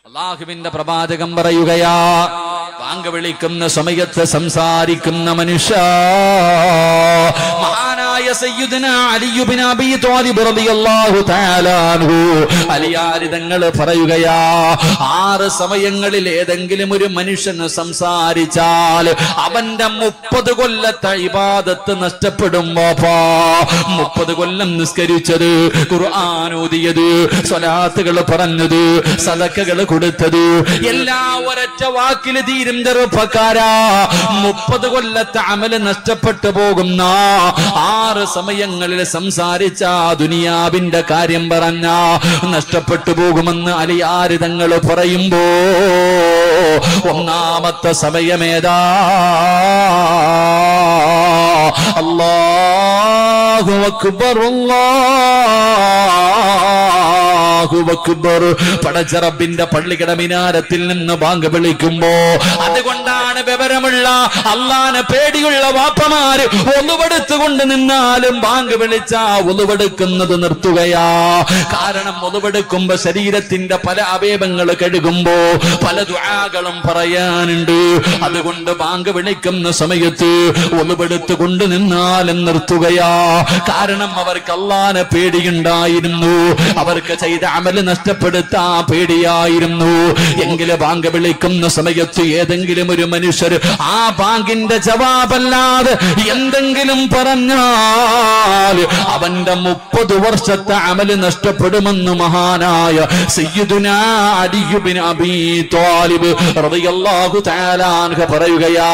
അല്ലാഹുവിന്റെ പ്രവാചകൻ പറയുകയാ, ബാങ്ക് വിളിക്കുന്ന സമയത്ത് സംസാരിക്കുന്ന മനുഷ്യ മഹാനായ സയ്യിദുനാ അലി ഇബ്നു അബീ ത്വാലിബ് റളിയല്ലാഹു തആല അൻഹു അലിയാരി തങ്ങൾ പറയുകയാ, 6 സമയങ്ങളിൽ ഏതെങ്കിലും ഒരു മനുഷ്യൻ സംസാരിച്ചാൽ അവന്റെ 30 കൊല്ലത്തെ ഇബാദത്ത് നഷ്ടപ്പെടും. 30 കൊല്ലം നിസ്കരിച്ചത്, ഖുർആൻ ഓതിയത്, സ്വലാത്തുകൾ പറഞ്ഞത്, സദഖകൾ കൊടുത്തത് എല്ലാ ഒരൊറ്റ വാക്കിൽ തീരും. ചെറുപ്പക്കാരാ, 30 കൊല്ലത്തെ അമല് നഷ്ടപ്പെട്ടു പോകുന്ന 6 സമയങ്ങളിൽ സംസാരിച്ച ദുനിയാവിന്റെ കാര്യം പറഞ്ഞ നഷ്ടപ്പെട്ടു പോകുമെന്ന് അലിയാർ തങ്ങൾ പറയുമ്പോ ഒന്നാമത്തെ സമയമേതാ? അല്ലാഹു അക്ബർ, അല്ലാഹു അക്ബർ. പടച്ചറബിന്റെ പള്ളിയുടെ മിനാരത്തിൽ നിന്ന് ബാങ്ക് വിളിക്കുമ്പോ, അതുകൊണ്ടാണ് വിവരമുള്ള അള്ളാനെ പേടിയുള്ള വാപ്പമാര് ഒന്നുവെടുത്തുകൊണ്ട് നിന്നാലും ബാങ്ക് വിളിച്ച ഒന്നുവെടുക്കുന്നത് നിർത്തുകയാ. കാരണം ഒന്നുവെടുക്കുമ്പോ ശരീരത്തിന്റെ പല അവയവങ്ങൾ കഴുകുമ്പോ പല ദുആകളും പറയാനുണ്ട്. അതുകൊണ്ട് ബാങ്ക് വിളിക്കുന്ന സമയത്ത് ഒന്നുവെടുത്തുകൊണ്ട് നിന്നാലും നിർത്തുകയാ. കാരണം അവർക്ക് അള്ളാനെ പേടിയുണ്ടായിരുന്നു, അവർക്ക് ചെയ്ത അമല് നഷ്ടപ്പെടുത്താൻ പേടിയായിരുന്നു. എങ്കിലും ബാങ്ക് വിളിക്കുന്ന സമയത്ത് ഏതെങ്കിലും ഒരു മനുഷ്യർ ആ ബാങ്കിന്റെ ജവാബല്ലാതെ എന്തെങ്കിലും പറഞ്ഞാൽ അവന്റെ 30 വർഷത്തെ അമല് നഷ്ടപ്പെടുമെന്ന് മഹാനായ സയ്യിദുനാ അലി ഇബ്നു അബീ ത്വാലിബ് റളിയല്ലാഹു തആല അൻഹു പറയുകയാ.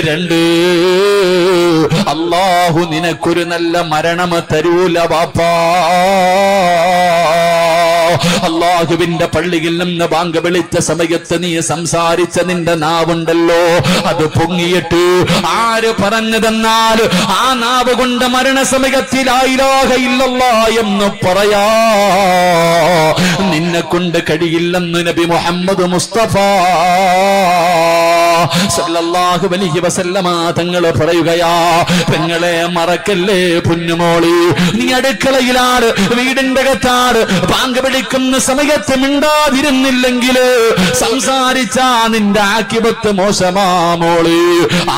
രണ്ട് അല്ലാഹു നിനക്കൊരു നല്ല മരണം തരൂല വാപ്പാ. അല്ലാഹുവിന്റെ പള്ളിയിൽ നിന്ന് ബാങ്ക് വിളിച്ച സമയത്ത് നീ സംസാരിച്ച നിന്റെ നാവുണ്ടല്ലോ, അത് പൊങ്ങിയിട്ട് ആര് പറഞ്ഞതെന്നാൽ ആ നാവ് കൊണ്ട് മരണസമയത്തിൽ ലാ ഇലാഹ ഇല്ലല്ലാഹ് എന്ന് പറയാ നിന്നെ കൊണ്ട് കഴിയില്ലെന്ന് നബി മുഹമ്മദ് മുസ്തഫ സല്ലല്ലാഹു അലൈഹി വസല്ലമ തങ്ങൾ പറയുകയാ. പെങ്ങളെ മറക്കല്ലേ പൊന്നുമോളി, നീ അടുക്കളയിലാണ്, വീടിന്റെ അകത്താണ്, ബാങ്ക് വിളിക്കുന്ന സമയത്ത് മിണ്ടാതിരുന്നില്ലെങ്കിൽ സംസാരിച്ചാ നിന്റെ ആക്കിബത്ത് മോശമാ മോളി.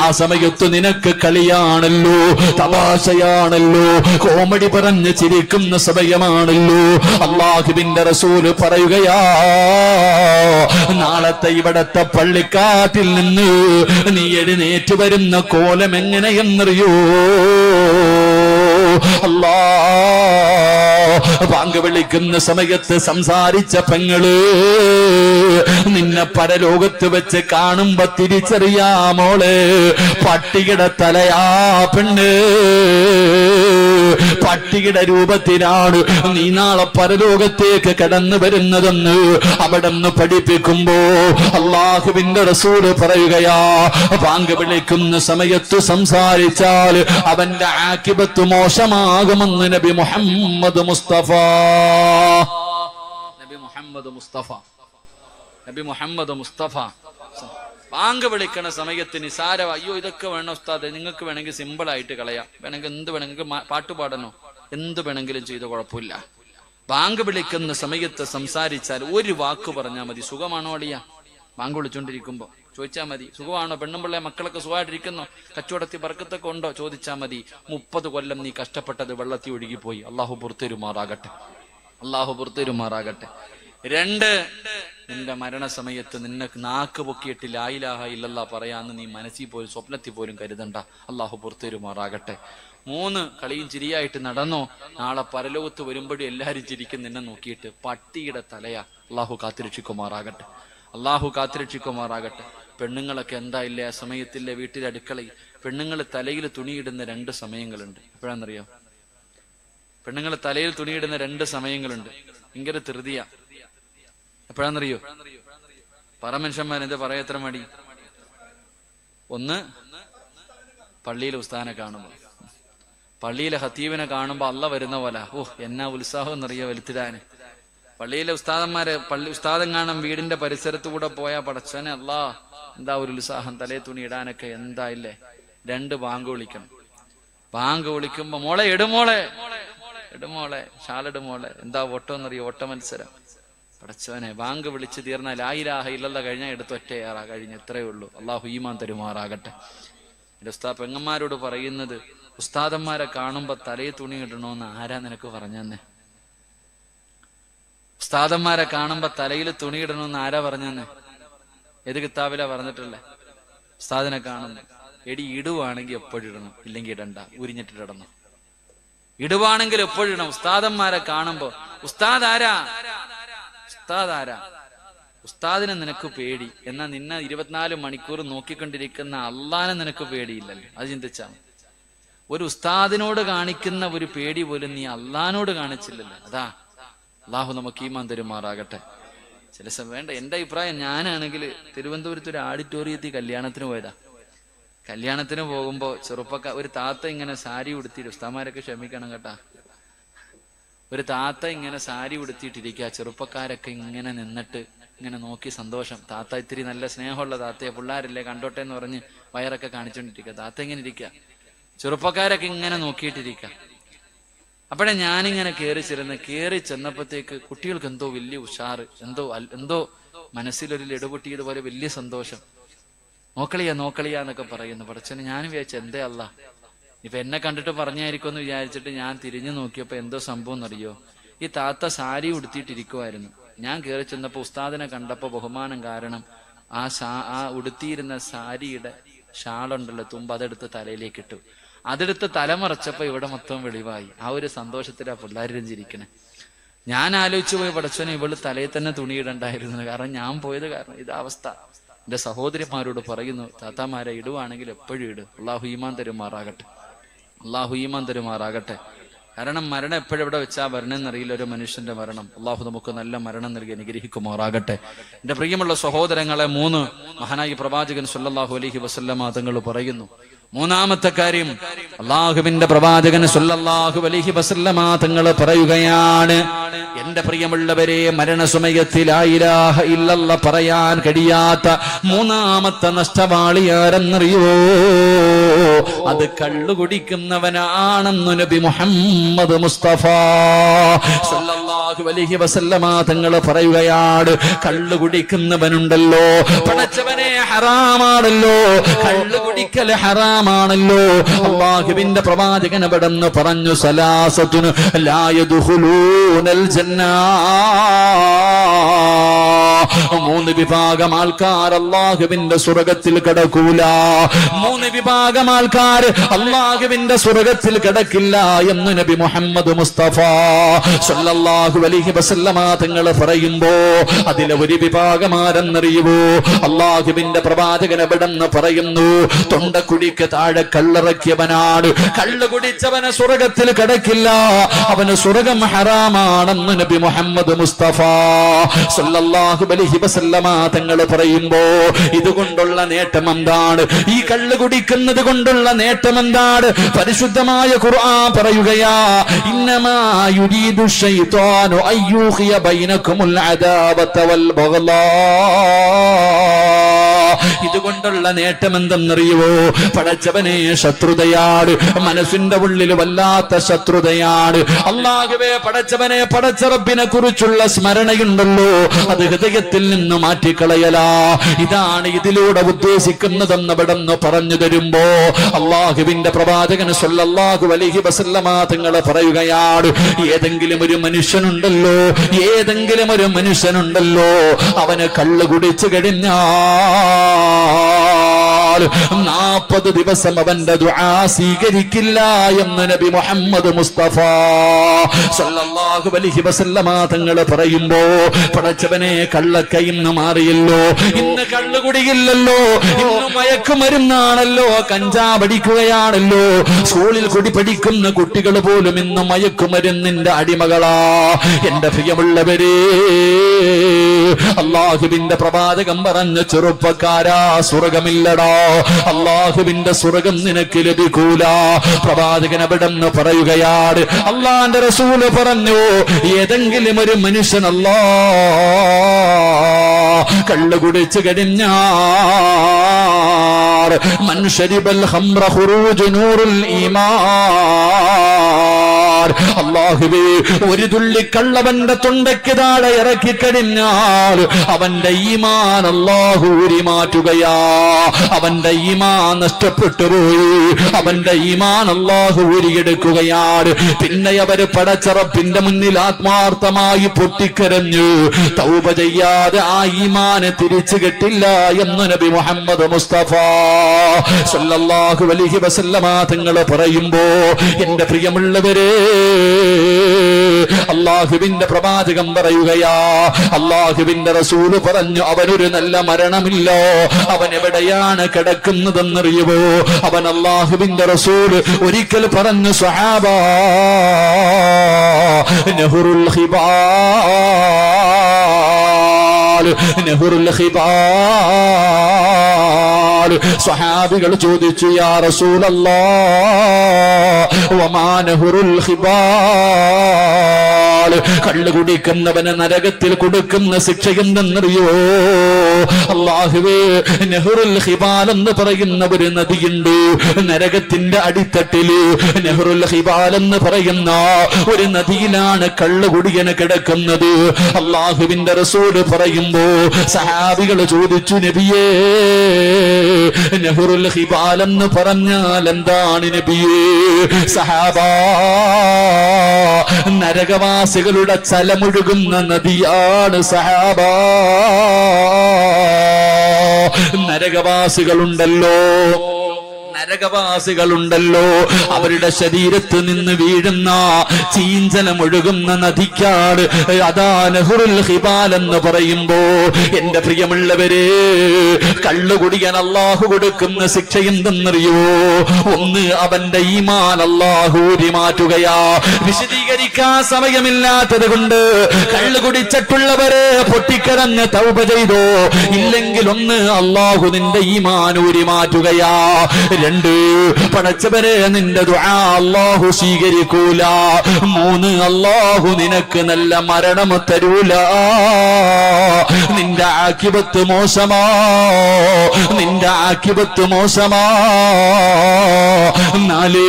ആ സമയത്ത് നിനക്ക് കളിയാണല്ലോ, തമാശയാണല്ലോ, കോമഡി പറഞ്ഞ് ചിരിക്കുന്ന സമയമാണല്ലോ. അല്ലാഹുവിന്റെ റസൂല് പറയുകയാ, നാളത്തെ ഇവിടത്തെ പള്ളിക്കാട്ടിൽ നിന്ന് നീ എഴുന്നേറ്റ് വരുന്ന കോലം എങ്ങനെയെന്നറിയോ? അല്ലാ, ബാങ്ക് വിളിക്കുന്ന സമയത്ത് സംസാരിച്ച പെങ്ങള് നിന്നെ പരലോകത്ത് വെച്ച് കാണുമ്പോ തിരിച്ചറിയാമോളെ, പട്ടിയുടെ തലയാ പെണ്ണ്, പട്ടിയുടെ രൂപത്തിലാണ് നീ നാളെ പരലോകത്തേക്ക് കടന്നു വരുന്നതെന്ന് അവിടെ നിന്ന് പഠിപ്പിക്കുമ്പോ അല്ലാഹുവിന്റെ റസൂല് പറയുകയാ, ബാങ്ക് വിളിക്കുന്ന സമയത്ത് സംസാരിച്ചാൽ അവന്റെ ആക്കിബത്ത് മോശമാകുമെന്ന് നബി മുഹമ്മദ് മുസ്തഫ. നബി മുഹമ്മദ് മുസ്തഫ, നബി മുഹമ്മദ് മുസ്തഫ. ബാങ്ക് വിളിക്കണ സമയത്ത് നിസാര, അയ്യോ ഇതൊക്കെ വേണം ഉസ്താദ്, നിങ്ങൾക്ക് വേണമെങ്കിൽ സിമ്പിൾ ആയിട്ട് കളയാം, വേണമെങ്കിൽ എന്ത് വേണമെങ്കിൽ പാട്ട് പാടണോ, എന്ത് വേണമെങ്കിലും ചെയ്ത് കുഴപ്പമില്ല. ബാങ്ക് വിളിക്കുന്ന സമയത്ത് സംസാരിച്ചാൽ ഒരു വാക്ക് പറഞ്ഞാൽ മതി. സുഖമാണോ അളിയ? ബാങ്ക് വിളിച്ചോണ്ടിരിക്കുമ്പോ ചോദിച്ചാൽ മതി, സുഖമാണോ? പെണ്ണുമ്പിള്ളെ മക്കളൊക്കെ സുഖമായിട്ടിരിക്കുന്നോ? കച്ചവടത്തിൽ ബർക്കത്തൊക്കെ ഉണ്ടോ? ചോദിച്ചാൽ മതി. 30 കൊല്ലം നീ കഷ്ടപ്പെട്ടത് വെള്ളത്തിൽ ഒഴുകിപ്പോയി. അള്ളാഹു പുറത്തേരുമാറാകട്ടെ, അള്ളാഹു പുറത്തേരുമാറാകട്ടെ. 2, നിന്റെ മരണസമയത്ത് നിനക്ക് നാക്ക് പൊക്കിയിട്ട് ലാ ഇലാഹ ഇല്ലല്ലാഹ് പറയാന്ന് നീ മനസ്സിൽ പോലും സ്വപ്നത്തിൽ പോലും കരുതണ്ട. അള്ളാഹു പുറത്തേരുമാറാകട്ടെ. 3, കളിയും ചിരിയായിട്ട് നടന്നോ, നാളെ പരലോകത്ത് വരുമ്പോഴും എല്ലാരും ചിരിക്കും നിന്നെ നോക്കിയിട്ട്. പട്ടിയുടെ തലയാ. അള്ളാഹു കാത്തിരക്ഷിക്കുമാറാകട്ടെ, അള്ളാഹു കാത്തിരക്ഷിക്കുമാറാകട്ടെ. പെണ്ണുങ്ങളൊക്കെ എന്താ ഇല്ലേ ആ സമയത്തില്ലേ വീട്ടിലെ അടുക്കളയിൽ പെണ്ണുങ്ങൾ തലയിൽ തുണിയിടുന്ന 2 സമയങ്ങളുണ്ട്. എപ്പോഴാണെന്നറിയോ? പെണ്ണുങ്ങൾ തലയിൽ തുണിയിടുന്ന 2 സമയങ്ങളുണ്ട്. ഭയങ്കര ധൃതിയ. എപ്പോഴാണെന്നറിയോ? പറ മനുഷ്യന്മാരെന്ത് പറയാ എത്ര മടി? 1, പള്ളിയിലെ ഉസ്താദിനെ കാണുമ്പോ, പള്ളിയിലെ ഹത്തീബിനെ കാണുമ്പോ അള്ള വരുന്ന പോലെ, എന്നാ ഉത്സാഹം എന്നറിയോ വലുത്തിടാന്. പള്ളിയിലെ ഉസ്താദന്മാര് ഉസ്താദം കാണാൻ വീടിന്റെ പരിസരത്ത് കൂടെ പോയാ പടച്ചോനെ അല്ലാ എന്താ ഒരു ഉത്സാഹം, തലേ തുണി ഇടാനൊക്കെ എന്താ ഇല്ലേ. 2 ബാങ്ക് വിളിക്കണം. ബാങ്ക് വിളിക്കുമ്പോ മോളെ ഇടുമോളെ, ഷാലിടുമോളെ, എന്താ ഓട്ടം എന്നറിയോ? ഓട്ട മത്സരം. പടച്ചവനെ ബാങ്ക് വിളിച്ച് തീർന്നാൽ ലാ ഇലാഹ ഇല്ലല്ലാഹ് കഴിഞ്ഞാൽ എടുത്ത് ഒറ്റയേറാ കഴിഞ്ഞ് ഇത്രയേ ഉള്ളൂ. അള്ളാഹു ഈമാൻ തരുമാറാകട്ടെ. എൻ്റെ ഉസ്താദ് പെങ്ങന്മാരോട് പറയുന്നത്, ഉസ്താദന്മാരെ കാണുമ്പോ തലയിൽ തുണി ഇടണോന്ന് ആരാ നിനക്ക് പറഞ്ഞെന്നെ? ഉസ്താദന്മാരെ കാണുമ്പോ തലയിൽ തുണി ഇടണമെന്ന് ആരാ പറഞ്ഞെന്നെ? ഏത് കിതാബിലാ പറഞ്ഞിട്ടല്ലേ? ഉസ്താദിനെ കാണുന്നു, എടി ഇടുവാണെങ്കിൽ എപ്പോഴും ഇടണം, ഇല്ലെങ്കിൽ ഇടണ്ട, ഉരിഞ്ഞിട്ട് ഇടണം. ഇടുവാണെങ്കിൽ എപ്പോഴും ഇടണം. ഉസ്താദന്മാരെ കാണുമ്പോ ഉസ്താദ് ആരാ? ഉസ്താദ് ആരാ? ഉസ്താദിനെ നിനക്ക് പേടി, എന്നാ നിന്നെ 24 മണിക്കൂർ നോക്കിക്കൊണ്ടിരിക്കുന്ന അള്ളാനെ നിനക്ക് പേടിയില്ലല്ലോ. അത് ചിന്തിച്ചാ ഒരു ഉസ്താദിനോട് കാണിക്കുന്ന ഒരു പേടി പോലും നീ അള്ളാനോട് കാണിച്ചില്ലല്ലോ. അതാ അള്ളാഹു നമുക്ക് ഈമാൻ തരുമാറാകട്ടെ. ചില സമയം വേണ്ട. എന്റെ അഭിപ്രായം, ഞാനാണെങ്കിൽ തിരുവനന്തപുരത്ത് ഒരു ആഡിറ്റോറിയത്തിൽ കല്യാണത്തിന് പോയതാ. കല്യാണത്തിന് പോകുമ്പോ ഒരു താത്ത ഇങ്ങനെ സാരി ഉടുത്തിട്ട്, ഉസ്താമാരൊക്കെ ക്ഷമിക്കണം കേട്ടാ, ഒരു താത്ത ഇങ്ങനെ സാരി ഉടുത്തിട്ടിരിക്കുക. ചെറുപ്പക്കാരൊക്കെ ഇങ്ങനെ നിന്നിട്ട് ഇങ്ങനെ നോക്കി സന്തോഷം. താത്ത ഇത്തിരി നല്ല സ്നേഹമുള്ള താത്തയെ, പിള്ളേരല്ലേ കണ്ടോട്ടെ എന്ന് പറഞ്ഞ് വയറൊക്കെ കാണിച്ചോണ്ടിരിക്കുക. താത്ത ഇങ്ങനെ ഇരിക്കുക, ചെറുപ്പക്കാരൊക്കെ ഇങ്ങനെ നോക്കിയിട്ടിരിക്കുക. അപ്പോഴേ ഞാനിങ്ങനെ കയറി ചെന്നപ്പോഴത്തേക്ക് കുട്ടികൾക്ക് എന്തോ വലിയ ഉഷാറ്, എന്തോ മനസ്സിലൊരു ലടുപൊട്ടിയതുപോലെ വലിയ സന്തോഷം. നോക്കളിയാ എന്നൊക്കെ പറയുന്നു. പടച്ചോനെ, ഞാനും വിചാരിച്ചു എന്തേ അല്ല ഇപ്പൊ എന്നെ കണ്ടിട്ട് പറഞ്ഞായിരിക്കുമെന്ന് വിചാരിച്ചിട്ട് ഞാൻ തിരിഞ്ഞു നോക്കിയപ്പോ എന്തോ സംഭവം എന്നറിയോ? ഈ താത്ത സാരി ഉടുത്തിയിട്ടിരിക്കുമായിരുന്നു. ഞാൻ കയറി ചെന്നപ്പോ ഉസ്താദിനെ കണ്ടപ്പോ ബഹുമാനം കാരണം ആ ഉടുത്തിയിരുന്ന സാരിയുടെ ഷാളുണ്ടല്ലോ, തുമ്പ്, അതെടുത്ത് തലയിലേക്ക് ഇട്ടു. അതെടുത്ത് തലമറച്ചപ്പോ ഇവിടെ മൊത്തം വെളിവായി. ആ ഒരു സന്തോഷത്തിലാ പിള്ളേരും ചിരിക്കണേ. ഞാൻ ആലോചിച്ചു പോയി, പടച്ചോനെ ഇവള് തലയിൽ തന്നെ തുണിയിടണ്ടായിരുന്നു. കാരണം ഞാൻ പോയത് കാരണം ഇതാ അവസ്ഥ. എന്റെ സഹോദരിമാരോട് പറയുന്നു, താത്താമാരെ ഇടുവാണെങ്കിൽ എപ്പോഴും ഇട്. അള്ളാഹു ഈമാൻ തരുമാറാകട്ടെ. അള്ളാഹു ഈമാൻ തരുമാറാകട്ടെ. കാരണം മരണം എപ്പോഴെവിടെ വെച്ചാ വരണമെന്നറിയില്ല ഒരു മനുഷ്യന്റെ മരണം. അള്ളാഹു നമുക്ക് നല്ല മരണം നൽകി അനുഗ്രഹിക്കുമാറാകട്ടെ. എന്റെ പ്രിയമുള്ള സഹോദരങ്ങളെ, 3 മഹാനായ പ്രവാചകൻ സല്ലല്ലാഹു അലൈഹി വസല്ലമ തങ്ങൾ പറയുന്നു. മൂന്നാമത്തെ കാര്യം, അള്ളാഹുവിന്റെ പ്രവാചകൻ സല്ലല്ലാഹു അലൈഹി വസല്ലമ തങ്ങൾ പറയുകയാണ്, എന്റെ പ്രിയമുള്ളവരെ, മരണസമയത്തിൽ ലാ ഇലാഹ ഇല്ലല്ലാഹ് പറയാൻ കഴിയാത്ത മൂന്നാമത്തെ നഷ്ടവാളി ആരെന്നറിയോ? അത് കള്ളു കുടിക്കുന്നവനാണെന്ന് നബി മുഹമ്മദ് മുസ്തഫ സല്ലല്ലാഹു അലൈഹി വസല്ലമ തങ്ങൾ പറയുകയാണ്. കള്ളു കുടിക്കുന്നവനുണ്ടല്ലോ, പടച്ചവനെ, ഹറാമാണല്ലോ, കള്ളു കുടിക്കൽ ഹറാമാണല്ലോ. അല്ലാഹുവിന്റെ പ്രവാചകൻ അവിടെന്ന് പറഞ്ഞു, സലാസത്തുൻ ലാ യദ്ഖുലൂനൽ ജന്ന, 3 വിഭാഗം ആൾക്കാർ അല്ലാഹുവിന്റെ സ്വർഗ്ഗത്തിൽ കടക്കൂല. 3 വിഭാഗം ആൾക്കാർ അല്ലാഹുവിന്റെ സ്വർഗ്ഗത്തിൽ കടക്കില്ല എന്ന് നബി മുഹമ്മദ് മുസ്തഫ സല്ലല്ലാഹു അലൈഹി വസല്ലമ തങ്ങൾ പറയുമ്പോ അതിലെ ഒരു വിഭാഗം ആരെന്നറിയുമോ? അല്ലാഹുവിന്റെ പ്രവാചകൻ എവിടെന്ന് പറയുന്നു, തൊണ്ടക്കുടിക്ക് താഴെ കള്ളിറക്കിയവനാണ്. കള്ളു കുടിച്ചവന് സ്വർഗ്ഗത്തിൽ കടക്കില്ല, അവന് സ്വർഗ്ഗം ഹറാമാണെന്ന് നബി മുഹമ്മദ് മുസ്തഫ സല്ലല്ലാഹു അലൈഹി വസല്ലമ തങ്ങൾ പറയുമ്പോ ഇതുകൊണ്ടുള്ള നേട്ടം എന്താണ്? ഈ കള്ളു കുടിക്കുന്നത് കൊണ്ടുള്ള നേട്ടം എന്താണ്? പരിശുദ്ധമായ ഖുർആൻ പറയുകയാ, ഇന്നമാ യുരീദു ശൈത്വാനു അയ്യൂഖിയ ബൈനകുമുൽ അദാവത വൽ ബഗ്ളാ. ഇതുകൊണ്ടുള്ള നേട്ടം എന്തെന്നറിയുവോ? പടച്ചവനെ, ശത്രുതയാണ്. മനസ്സിന്റെ ഉള്ളിൽ വല്ലാത്ത ശത്രുതയാണ്. അല്ലാഹുവേ, പടച്ചവനെ, പടച്ച റബ്ബിനെ കുറിച്ചുള്ള സ്മരണയുണ്ടല്ലോ, അത് ഹൃദയത്തിൽ നിന്ന് മാറ്റിക്കളയലാ. ഇതാണ് ഇതിലൂടെ ഉദ്ദേശിക്കുന്നതെന്ന് ഇവിടെന്ന് പറഞ്ഞു തരുമ്പോ അല്ലാഹുവിന്റെ പ്രവാചകൻ സല്ലല്ലാഹു അലൈഹി വസല്ലമ തങ്ങൾ പറയുകയാണ്, ഏതെങ്കിലും ഒരു മനുഷ്യനുണ്ടല്ലോ, അവന് കള്ളു കുടിച്ചു കഴിഞ്ഞാൽ 40 ദിവസം അവന്റെ ദുആ സ്വീകരിക്കില്ല എന്ന് നബി മുഹമ്മദ് മുസ്തഫ സല്ലല്ലാഹു അലൈഹി വസല്ലമ തങ്ങൾ പറയുമ്പോ പടച്ചവനെ, കള്ളൊക്കെ ഇന്ന് മാറിയല്ലോ. ഇന്ന് കള്ളുകുടിയില്ലല്ലോ, ഇന്ന് മയക്കുമരുന്നാണല്ലോ, കഞ്ചാവടിക്കുകയാണല്ലോ. സ്കൂളിൽ കുടി പഠിക്കുന്ന കുട്ടികൾ പോലും ഇന്ന് മയക്കുമരുന്നിന്റെ അടിമകളാ. എന്റെ പ്രിയമുള്ളവരെ, അല്ലാഹുവിന്റെ പ്രവാചകൻ പറഞ്ഞ, ചെറുപ്പക്കാരാ, സ്വർഗമില്ലടാ, അല്ലാഹുവിന്റെ സ്വർഗം നിനക്ക് ലഭിക്കൂല. പ്രവാചകൻ അവിടെന്ന് പറയുകയാണ്, അല്ലാഹുവിന്റെ റസൂല് പറഞ്ഞു, ഏതെങ്കിലും ഒരു മനുഷ്യൻ കള്ളു കുടിച്ചു കഴിഞ്ഞാൽ മൻ ശരിബൽ ഖംറ ഖുറൂജു നൂറുൽ ഈമാൻ, അല്ലാഹുവേ, ഒരു തുള്ളി കള്ളവന്റെ തൊണ്ടയ്ക്ക് താഴെ ഇറക്കി കഴിഞ്ഞാൽ അവന്റെ ഈമാൻ അല്ലാഹു ഊരി മാറ്റുകയാ. അവന്റെ ഈമാൻ നഷ്ടപ്പെട്ടു പോയി, അവന്റെ ഈമാൻ അല്ലാഹു ഊരിയെടുക്കുകയാണ്. പിന്നെ അവര് പടച്ചറപ്പിന്റെ മുന്നിൽ ആത്മാർത്ഥമായി പൊട്ടിക്കരഞ്ഞു. തൗബ ചെയ്യാതെ ആ ഈമാനെ തിരിച്ചു കിട്ടില്ല എന്ന് നബി മുഹമ്മദ് മുസ്തഫ സല്ലല്ലാഹു അലൈഹി വസല്ലമ തങ്ങൾ പറയുമ്പോ, എന്റെ പ്രിയമുള്ളവരെ, അല്ലാഹുവിന്റെ പ്രവാചകം പറയുകയാ, അല്ലാഹുവിന്റെ റസൂല് പറഞ്ഞു, അവനൊരു നല്ല മരണമില്ല. അവൻ എവിടെയാണ് കിടക്കുന്നതെന്നറിയുമോ? അവൻ അല്ലാഹുവിന്റെ റസൂല് ഒരിക്കൽ പറഞ്ഞു, സ്വഹാബാ, നഹ്റുൽ ഖിബാൽ, നഹ്റുൽ ഖിബാൽ. സ്വഹാബികൾ ചോദിച്ചു, യാ റസൂലല്ലാഹ്, വമാ നഹ്റുൽ ഖിബാൽ? കള്ളു കുടിക്കുന്നവന് നരകത്തിൽ കൊടുക്കുന്ന ശിക്ഷ എന്തെന്നറിയോ? അല്ലാഹുവേ, നഹ്റുൽ ഖിബാൽ എന്ന് പറയുന്ന ഒരു നദിയുണ്ട് നരകത്തിന്റെ അടിത്തട്ടില്. നഹ്റുൽ ഖിബാൽ എന്ന് പറയുന്ന ഒരു നദിയിലാണ് കള്ളുകുടിയന് കിടക്കുന്നത്. അല്ലാഹുവിന്റെ റസൂൽ പറയുമ്പോ സഹാബികൾ ചോദിച്ചു, നബിയേ, നഹ്റുൽ ഖിബാൽ എന്ന് പറഞ്ഞാൽ എന്താണ് നബിയേ? സഹാബാ, നരകവാസികളുടെ ചലമൊഴുകുന്ന നദിയാണ് സഹാബാ. നരകവാസികളുണ്ടല്ലോ, നരകവാസികളുണ്ടല്ലോ, അവരുടെ ശരീരത്ത് നിന്ന് വീഴുന്ന ചീഞ്ചലമൊഴുകുന്ന നദിക്കാണ് അതാ നഹ്റുൽ ഖിബാൽ എന്ന് പറയുമ്പോ, എന്റെ പ്രിയമുള്ളവരെ, കള്ളുകുടിയൻ അല്ലാഹു കൊടുക്കുന്ന ശിക്ഷ എന്തെന്നറിയോ? ഒന്ന്, അവന്റെ ഈമാൻ അല്ലാഹു ഊരി മാറ്റുകയാ. വിശദീകരിക്കാൻ സമയമില്ലാത്തത് കൊണ്ട് കള്ളുകുടിച്ചിട്ടുള്ളവരെ പൊട്ടിക്കരഞ്ഞ് തൗബ ചെയ്തോ, ഇല്ലെങ്കിൽ ഒന്ന്, അല്ലാഹു നിന്റെ ഈമാൻ ഊരി മാറ്റുകയാ. രണ്ട്, പടച്ചവരെ, നിന്റെ ദുആ അല്ലാഹു സ്വീകരിക്കൂല. മൂന്ന്, അല്ലാഹു നിനക്ക് നല്ല മരണം തരൂല. നിന്റെ ആഖിബത്ത് മോശമാ, നിന്റെ ആഖിബത്ത് മോശമാ. നാല്,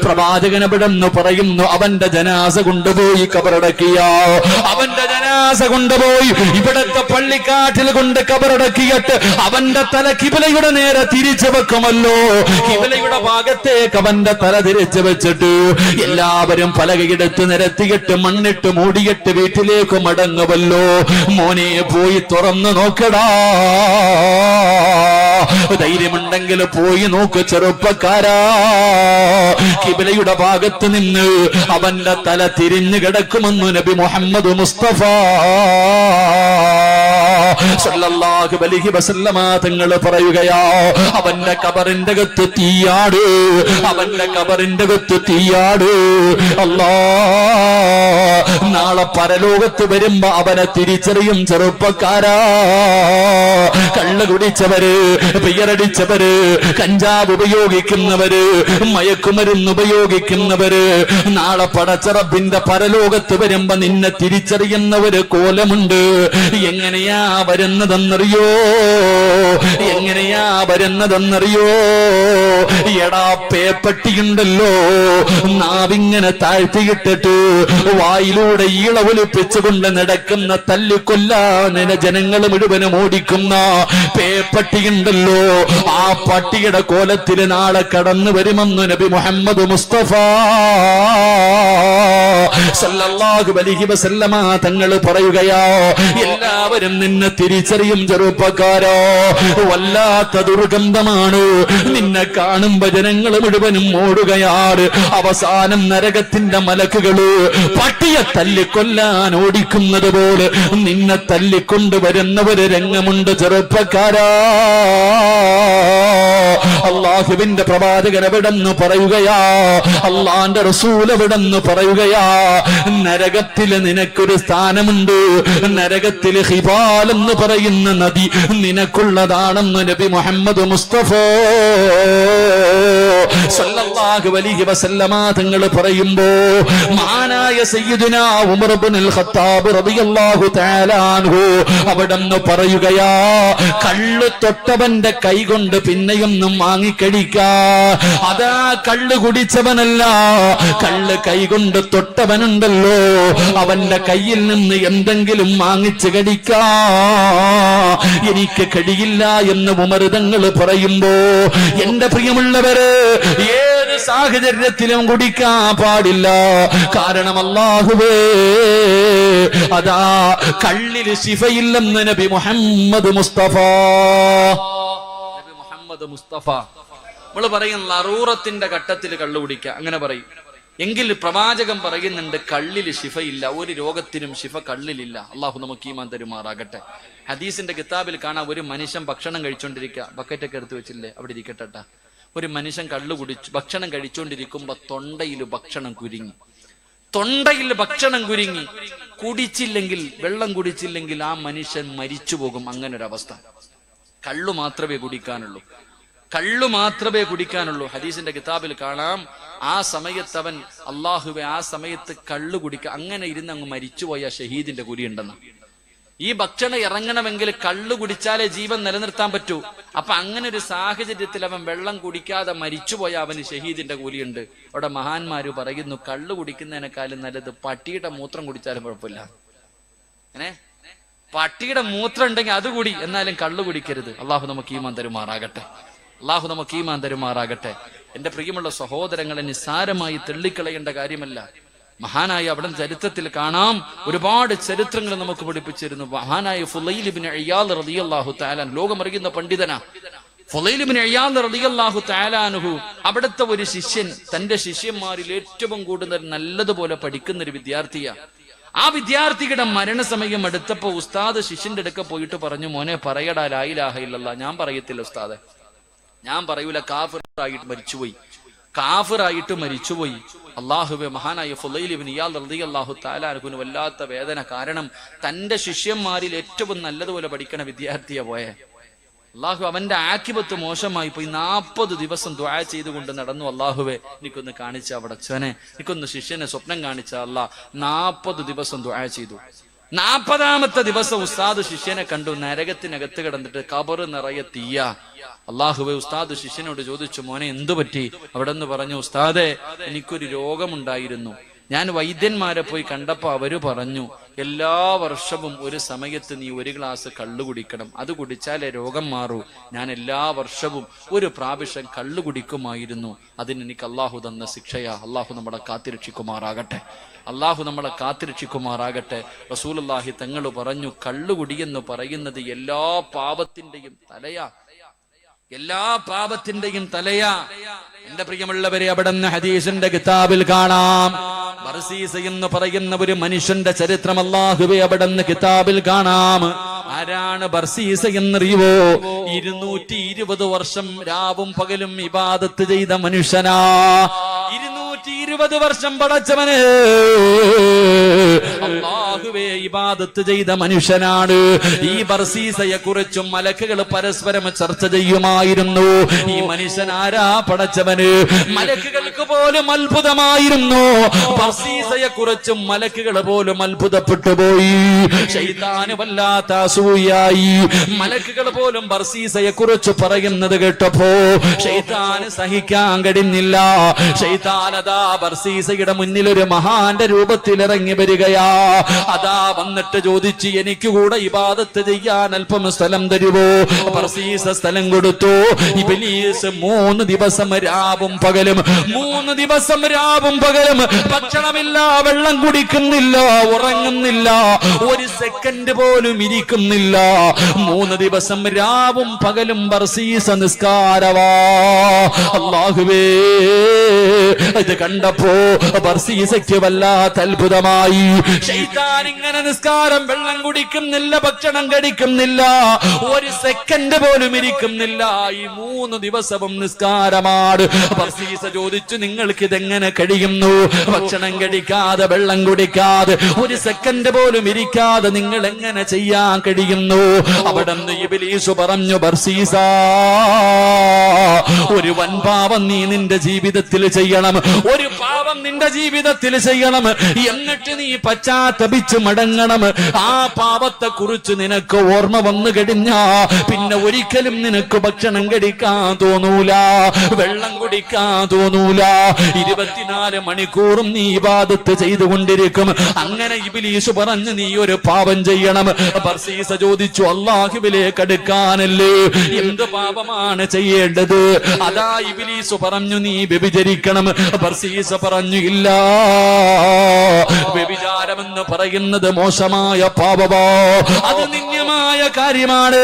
പ്രവാചകൻ എവിടെന്ന് പറയുന്നു, അവന്റെ ജനാസ കൊണ്ടുപോയി കബറടക്കിയ, അവന്റെ ജനാസ കൊണ്ടുപോയി ഇവിടത്തെ പള്ളിക്കാട്ടിൽ കൊണ്ട് കബറടക്കിയിട്ട് അവന്റെ തല കിബിലയുടെ നേരെ തിരിച്ചു വെക്കുമല്ലോ. കിബിലയുടെ ഭാഗത്തേക്ക് അവന്റെ തല തിരിച്ചു വെച്ചിട്ട് എല്ലാവരും പലകയെടുത്ത് നിരത്തിയിട്ട് മണ്ണിട്ട് മൂടിയിട്ട് വീട്ടിലേക്ക് മടങ്ങുമല്ലോ. മോനെ, പോയി തുറന്നു നോക്കടാ, ധൈര്യമുണ്ടെങ്കിൽ പോയി നോക്ക് ചെറുപ്പക്കാരാ. കിബിലയുടെ ഭാഗത്ത് നിന്ന് അവന്റെ തല തിരിഞ്ഞു കിടക്കുമെന്ന് നബി മുഹമ്മദ് മുസ്തഫ സല്ലല്ലാഹു അലൈഹി വസല്ലമ തങ്ങൾ പറയുകയാ, അവന്റെ കബറിന്റെ അകത്ത് തീയാട്, അവന്റെ കബറിന്റെ അകത്ത് തീയാട്. അല്ലാ, നാളെ പരലോകത്ത് വരുമ്പോ അവനെ തിരിച്ചറിയും ചെറുപ്പക്കാരാ. കള്ളു കുടിച്ചവര്, പിയറടിച്ചവര്, കഞ്ചാവ് ഉപയോഗിക്കുന്നവര്, മയക്കുമരുന്ന് ഉപയോഗിക്കുന്നവര്, നാളെ പടച്ചറബിന്റെ പരലോകത്ത് വരുമ്പോ നിന്നെ തിരിച്ചറിയുന്ന ഒരു കോലമുണ്ട്. എങ്ങനെയാ വരുന്നതെന്നറിയോ? എങ്ങനെയാ വരുന്നതെന്നറിയോ? എടാ, പേപ്പട്ടിയുണ്ടല്ലോ, നാവിങ്ങനെ താഴ്ത്തിയിട്ടിട്ട് വായിലൂടെ ഈള ഒലിപ്പിച്ചുകൊണ്ട് നടക്കുന്ന, തല്ലിക്കൊല്ലാനെ ജനങ്ങൾ മുഴുവനും ഓടിക്കുന്ന പേപ്പട്ടിയുണ്ടല്ലോ, ആ പട്ടിയുടെ കോലത്തിൽ നാളെ കടന്നു വരുമെന്ന് നബി മുഹമ്മദ് മുസ്തഫ സല്ലല്ലാഹു അലൈഹി വസല്ലമ തങ്ങൾ പറയുകയാ, എല്ലാവരും നിന്നെ തിരിച്ചറിയും ചെറുപ്പക്കാരോ. വല്ലാത്ത ദുർഗന്ധമാണ്, നിന്നെ കാണുമ്പോ ജനങ്ങൾ മുഴുവനും ഓടുകയാണ്. അവസാനം നരകത്തിന്റെ മലക്കുകള് പട്ടിയെ തല്ലിക്കൊല്ലാൻ ഓടിക്കുന്നത് പോലെ നിന്നെ തല്ലിക്കൊണ്ടുവരുന്ന ഒരു രംഗമുണ്ട് ചെറുപ്പക്കാരാ. അല്ലാഹുവിന്റെ പ്രവാചകൻ എവിടെന്ന് പറയുകയാ, അള്ളാന്റെ റസൂൽ എവിടെന്ന് പറയുകയാ, നരകത്തില് നിനക്കൊരു സ്ഥാനമുണ്ട്. നരകത്തില് ഖിബാൽ എന്ന് പറയുന്ന നദി നിനക്കുള്ളതാണെന്ന് നബി മുഹമ്മദ് മുസ്തഫ സല്ലല്ലാഹു അലൈഹി വസല്ലമ തങ്ങൾ പറയുമ്പോ, മഹാനായ സയ്യിദുനാ ഉമർ ഇബ്നുൽ ഖത്താബ് റളിയല്ലാഹു തആല അൻഹു അവിടെന്ന് പറയുകയാ, കള്ളു തൊട്ടവന്റെ കൈ കൊണ്ട് പിന്നെയും നിന്നും വാങ്ങിക്കഴിക്കാ. അതാ കള്ള് കുടിച്ചവനല്ല, കള്ള് കൈകൊണ്ട് തൊട്ടവനുണ്ടല്ലോ, അവന്റെ കയ്യിൽ നിന്ന് എന്തെങ്കിലും വാങ്ങിച്ച് കടിക്കാ എനിക്ക് കഴിയില്ല എന്ന് ഉമർ തങ്ങൾ പറയുമ്പോ, എന്റെ പ്രിയമുള്ളവര്, ഏത് സാഹചര്യത്തിലും കുടിക്കാൻ പാടില്ല. കാരണം അല്ലാഹുവേ, അതാ കള്ളിൽ ശിഫയില്ലെന്ന് നബി മുഹമ്മദ് മുസ്തഫ. നബി മുഹമ്മദ് മുസ്തഫ നമ്മൾ പറയുന്ന ലറൂറത്തിന്റെ ഘട്ടത്തിൽ കള്ളു കുടിക്കുക, അങ്ങനെ പറയും. എങ്കിൽ പ്രവാചകൻ പറയുന്നുണ്ട് കള്ളിൽ ശിഫയില്ല, ഒരു രോഗത്തിനും ശിഫ കള്ളിലില്ല. അള്ളാഹു നമുക്ക് ഈമാൻ തരുമാറാകട്ടെ. ഹദീസിന്റെ കിതാബിൽ കാണാം, ഒരു മനുഷ്യൻ ഭക്ഷണം കഴിച്ചോണ്ടിരിക്കുക, ബക്കറ്റൊക്കെ എടുത്തു വെച്ചില്ലേ, അവിടെ ഇരിക്കട്ടെ. ഒരു മനുഷ്യൻ കള്ളു കുടിച്ചു ഭക്ഷണം കഴിച്ചുകൊണ്ടിരിക്കുമ്പോ തൊണ്ടയിൽ ഭക്ഷണം കുരുങ്ങി, തൊണ്ടയിൽ ഭക്ഷണം കുരുങ്ങി. കുടിച്ചില്ലെങ്കിൽ, വെള്ളം കുടിച്ചില്ലെങ്കിൽ ആ മനുഷ്യൻ മരിച്ചു പോകും. അങ്ങനൊരവസ്ഥ. കള്ളു മാത്രമേ കുടിക്കാനുള്ളൂ, കള്ളു മാത്രമേ കുടിക്കാനുള്ളൂ. ഹദീസിന്റെ കിതാബിൽ കാണാം, ആ സമയത്ത് അവൻ അള്ളാഹുവെ, ആ സമയത്ത് കള്ളു കുടിക്കുക, അങ്ങനെ ഇരുന്ന് അങ്ങ് മരിച്ചുപോയ ഷഹീദിന്റെ കൂലിയുണ്ടെന്ന്. ഈ ഭക്ഷണം ഇറങ്ങണമെങ്കിൽ കള്ളു കുടിച്ചാലേ ജീവൻ നിലനിർത്താൻ പറ്റൂ. അപ്പൊ അങ്ങനെ ഒരു സാഹചര്യത്തിൽ അവൻ വെള്ളം കുടിക്കാതെ മരിച്ചുപോയ അവന് ഷഹീദിന്റെ കൂലിയുണ്ട്. അവിടെ മഹാന്മാര് പറയുന്നു, കള്ളു കുടിക്കുന്നതിനേക്കാളും നല്ലത് പട്ടിയുടെ മൂത്രം കുടിച്ചാലും കുഴപ്പമില്ല. അങ്ങനെ പട്ടിയുടെ മൂത്രം ഉണ്ടെങ്കിൽ അത് കൂടി, എന്നാലും കള്ളു കുടിക്കരുത്. അള്ളാഹു നമുക്ക് ഈമാൻ തരുമാറാകട്ടെ, അള്ളാഹു നമുക്ക് ഈമാൻ തരുമാറാകട്ടെ. എന്റെ പ്രിയമുള്ള സഹോദരങ്ങളെ, നിസ്സാരമായി തള്ളിക്കളയേണ്ട കാര്യമല്ല. മഹാനായ അവിടെ ചരിത്രത്തിൽ കാണാം, ഒരുപാട് ചരിത്രങ്ങൾ നമുക്ക് പഠിപ്പിച്ചിരുന്നു. മഹാനായ ഫുളൈൽ ഇബ്നു ഇയാദ് റളിയല്ലാഹു തആല, ലോകമറിയുന്ന പണ്ഡിതനാ ഫുളൈൽ ഇബ്നു ഇയാദ് റളിയല്ലാഹു തആല അൻഹു. അവിടുത്തെ ഒരു ശിഷ്യൻ തന്റെ ശിഷ്യന്മാരിൽ ഏറ്റവും കൂടുതൽ നല്ലതുപോലെ പഠിക്കുന്ന ഒരു വിദ്യാർത്ഥിയാ. ആ വിദ്യാർത്ഥിയുടെ മരണസമയം അടുത്തപ്പോ ഉസ്താദ് ശിഷ്യന്റെ അടുക്ക പോയിട്ട് പറഞ്ഞു, മോനെ പറയടാ ലാ ഇലാഹ ഇല്ലല്ലാഹ്. ഞാൻ പറയത്തില്ല ഉസ്താദെ, ഞാൻ പറയൂല, കാഫിറായിട്ട് മരിച്ചുപോയി, കാഫിറായിട്ട് മരിച്ചുപോയി. അള്ളാഹുവെ, മഹാനായ ഫുളൈൽ ഇബ്നു ഇയാദ് റളിയല്ലാഹു തആല അൻഹുവിന് വല്ലാത്ത വേദന. കാരണം തന്റെ ശിഷ്യന്മാരിൽ ഏറ്റവും നല്ലതുപോലെ പഠിക്കണ വിദ്യാർത്ഥിയാ പോയെ. അള്ളാഹു അവന്റെ ആക്കിബത്ത് മോശമായി പോയി. 40 ദിവസം ദുആ ചെയ്തുകൊണ്ട് നടന്നു. അള്ളാഹുവെ, എനിക്കൊന്ന് കാണിച്ച പടച്ചോനെ, എനിക്കൊന്ന് ശിഷ്യനെ സ്വപ്നം കാണിച്ച അല്ലാ. 40 ദിവസം ദുആ ചെയ്തു. 40ാമത്തെ ദിവസം ഉസ്താദ് ശിഷ്യനെ കണ്ടു, നരകത്തിനകത്ത് കിടന്നിട്ട് ഖബറ് നിറയെ തീയ. അള്ളാഹുവെ, ഉസ്താദ് ശിഷ്യനോട് ചോദിച്ചു, മോനെ എന്തു പറ്റി? അവിടെ നിന്ന് പറഞ്ഞു, ഉസ്താദെ, എനിക്കൊരു രോഗമുണ്ടായിരുന്നു. ഞാൻ വൈദ്യന്മാരെ പോയി കണ്ടപ്പോ അവര് പറഞ്ഞു, എല്ലാ വർഷവും ഒരു സമയത്ത് നീ 1 ഗ്ലാസ് കള്ളു കുടിക്കണം, അത് കുടിച്ചാലേ രോഗം മാറൂ. ഞാൻ എല്ലാ വർഷവും ഒരു പ്രാവശ്യം കള്ളു കുടിക്കുമായിരുന്നു. അതിനെനിക്ക് അള്ളാഹു തന്ന ശിക്ഷയാ. അള്ളാഹു നമ്മളെ കാത്തിരക്ഷിക്കുമാറാകട്ടെ, അള്ളാഹു നമ്മളെ കാത്തിരക്ഷിക്കുമാറാകട്ടെ. റസൂലുള്ളാഹി തങ്ങൾ പറഞ്ഞു, കള്ളുകുടിയെന്ന് പറയുന്നത് എല്ലാ പാപത്തിന്റെയും തലയാ, എല്ലാ പാപത്തിന്റെയും തലയാ. എന്റെ പ്രിയമുള്ളവരെ, അവിടുന്ന് ഹദീസിന്റെ കിതാബിൽ കാണാം, ബർസീസ എന്ന് പറയുന്ന ഒരു മനുഷ്യന്റെ ചരിത്രം അല്ലാഹുവേ അവിടുന്ന് കിതാബിൽ കാണാം. ആരാണ് ബർസീസ എന്നറിയുവോ? 220 വർഷം രാവും പകലും ഇബാദത്ത് ചെയ്ത മനുഷ്യനാ. 220 വർഷം പടച്ചവന് അല്ലാഹുവേ ഇബാദത്ത് ചെയ്ത മനുഷ്യനാണ്. ഈ ബർസീസയെ കുറിച്ചും മലക്കുകൾ പരസ്പരം ചർച്ച ചെയ്യുമായിരുന്നു. ഈ മനുഷ്യൻ ആരാ പടച്ചവന്? മലക്കുകൾക്ക് പോലും അത്ഭുതമായിരുന്നു. ബർസീസയെ കുറിച്ചും മലക്കുകൾ പോലും അത്ഭുതപ്പെട്ടു പോയി. ശൈത്താന് വല്ലാത്ത അസൂയായി. മലക്കുകൾ പോലും ബർസീസയെ കുറിച്ച് പറയുന്നത് കേട്ടപ്പോ ശൈത്താന് സഹിക്കാൻ കഴിഞ്ഞില്ല. ശൈത്താൻ അതാ ബർസീസയുടെ മുന്നിൽ ഒരു മഹാന്റെ രൂപത്തിൽ ഇറങ്ങി വരികയാ. അതാ വന്നിട്ട് ചോദിച്ചു, എനിക്ക് കൂടെ ഇബാദത്ത് ചെയ്യാൻ അല്പം സ്ഥലം തരുവോ? ബർസീസ സ്ഥലം കൊടുത്തു. ഇബ്ലീസ് 3 ദിവസം രാവും പകലും 3 ദിവസം രാവും പകലും ഭക്ഷണമില്ല, വെള്ളം കുടിക്കുന്നില്ല, ഉറങ്ങുന്നില്ല, ഒരു സെക്കൻഡ് പോലും ഇരിക്കുന്നില്ല. 3 ദിവസം രാവും പകലും ബർസീസ നിസ്കാരവാ. അല്ലാഹുവേ, ഇത് കണ്ടപ്പോ ബർസീസയ്ക്ക് വല്ലാത്ത അത്ഭുതമായി. ശൈത്താൻ ഇങ്ങനെ നിസ്കാരം, വെള്ളം കുടിക്കുന്നില്ല, ഭക്ഷണം കഴിക്കുന്നില്ല, ഒരു സെക്കൻഡ് പോലും ഇരിക്കുന്നില്ല. ഈ 3 ദിവസവും നിസ്കാരമാണ്. ബർസീസ ചോദിച്ചു, നിങ്ങൾക്ക് ഇതെങ്ങനെ കഴിയുന്നു? ഭക്ഷണം കഴിക്കാതെ, വെള്ളം കുടിക്കാതെ, ഒരു സെക്കൻഡ് പോലും ഇരിക്കാതെ നിങ്ങൾ എങ്ങനെ ചെയ്യാൻ കഴിയുന്നു? അവിടുന്ന് ഇബ്ലീസ് പറഞ്ഞു, ബർസീസ, ഒരു വൻപാപം നീ നിന്റെ ജീവിതത്തിൽ ചെയ്യണം, ഒരു പാപം നിന്റെ ജീവിതത്തിൽ ചെയ്യണം. എന്നിട്ട് നീ പശ്ചാത്തപിച്ച് മടങ്ങ. തുടങ്ങണം. ആ പാപത്തെ കുറിച്ച് നിനക്ക് ഓർമ്മ വന്നു കഴിഞ്ഞാ പിന്നെ ഒരിക്കലും നിനക്ക് ഭക്ഷണം കഴിക്കാൻ തോന്നൂല, വെള്ളം കുടിക്കാൻ തോന്നൂല. 24 മണിക്കൂറും നീ ഇബാദത്ത് ചെയ്തുകൊണ്ടിരിക്കും. അങ്ങനെ ഇബ്ലീസ് പറഞ്ഞു നീ ഒരു പാപം ചെയ്യണം. ബർസീസ ചോദിച്ചു അല്ലാഹുവിലേക്ക് അടുക്കാനല്ലേ, എന്ത് പാപമാണ് ചെയ്യേണ്ടത്? അതാ ഇബ്ലീസ് പറഞ്ഞു നീ വ്യഭിചരിക്കണം. ബർസീസ പറഞ്ഞു ഇല്ല, വ്യഭിചാരമെന്ന് പറയുന്നത് മോശമായ പാപമോ, അത് നിന്ദ്യമായ കാര്യമാണ്,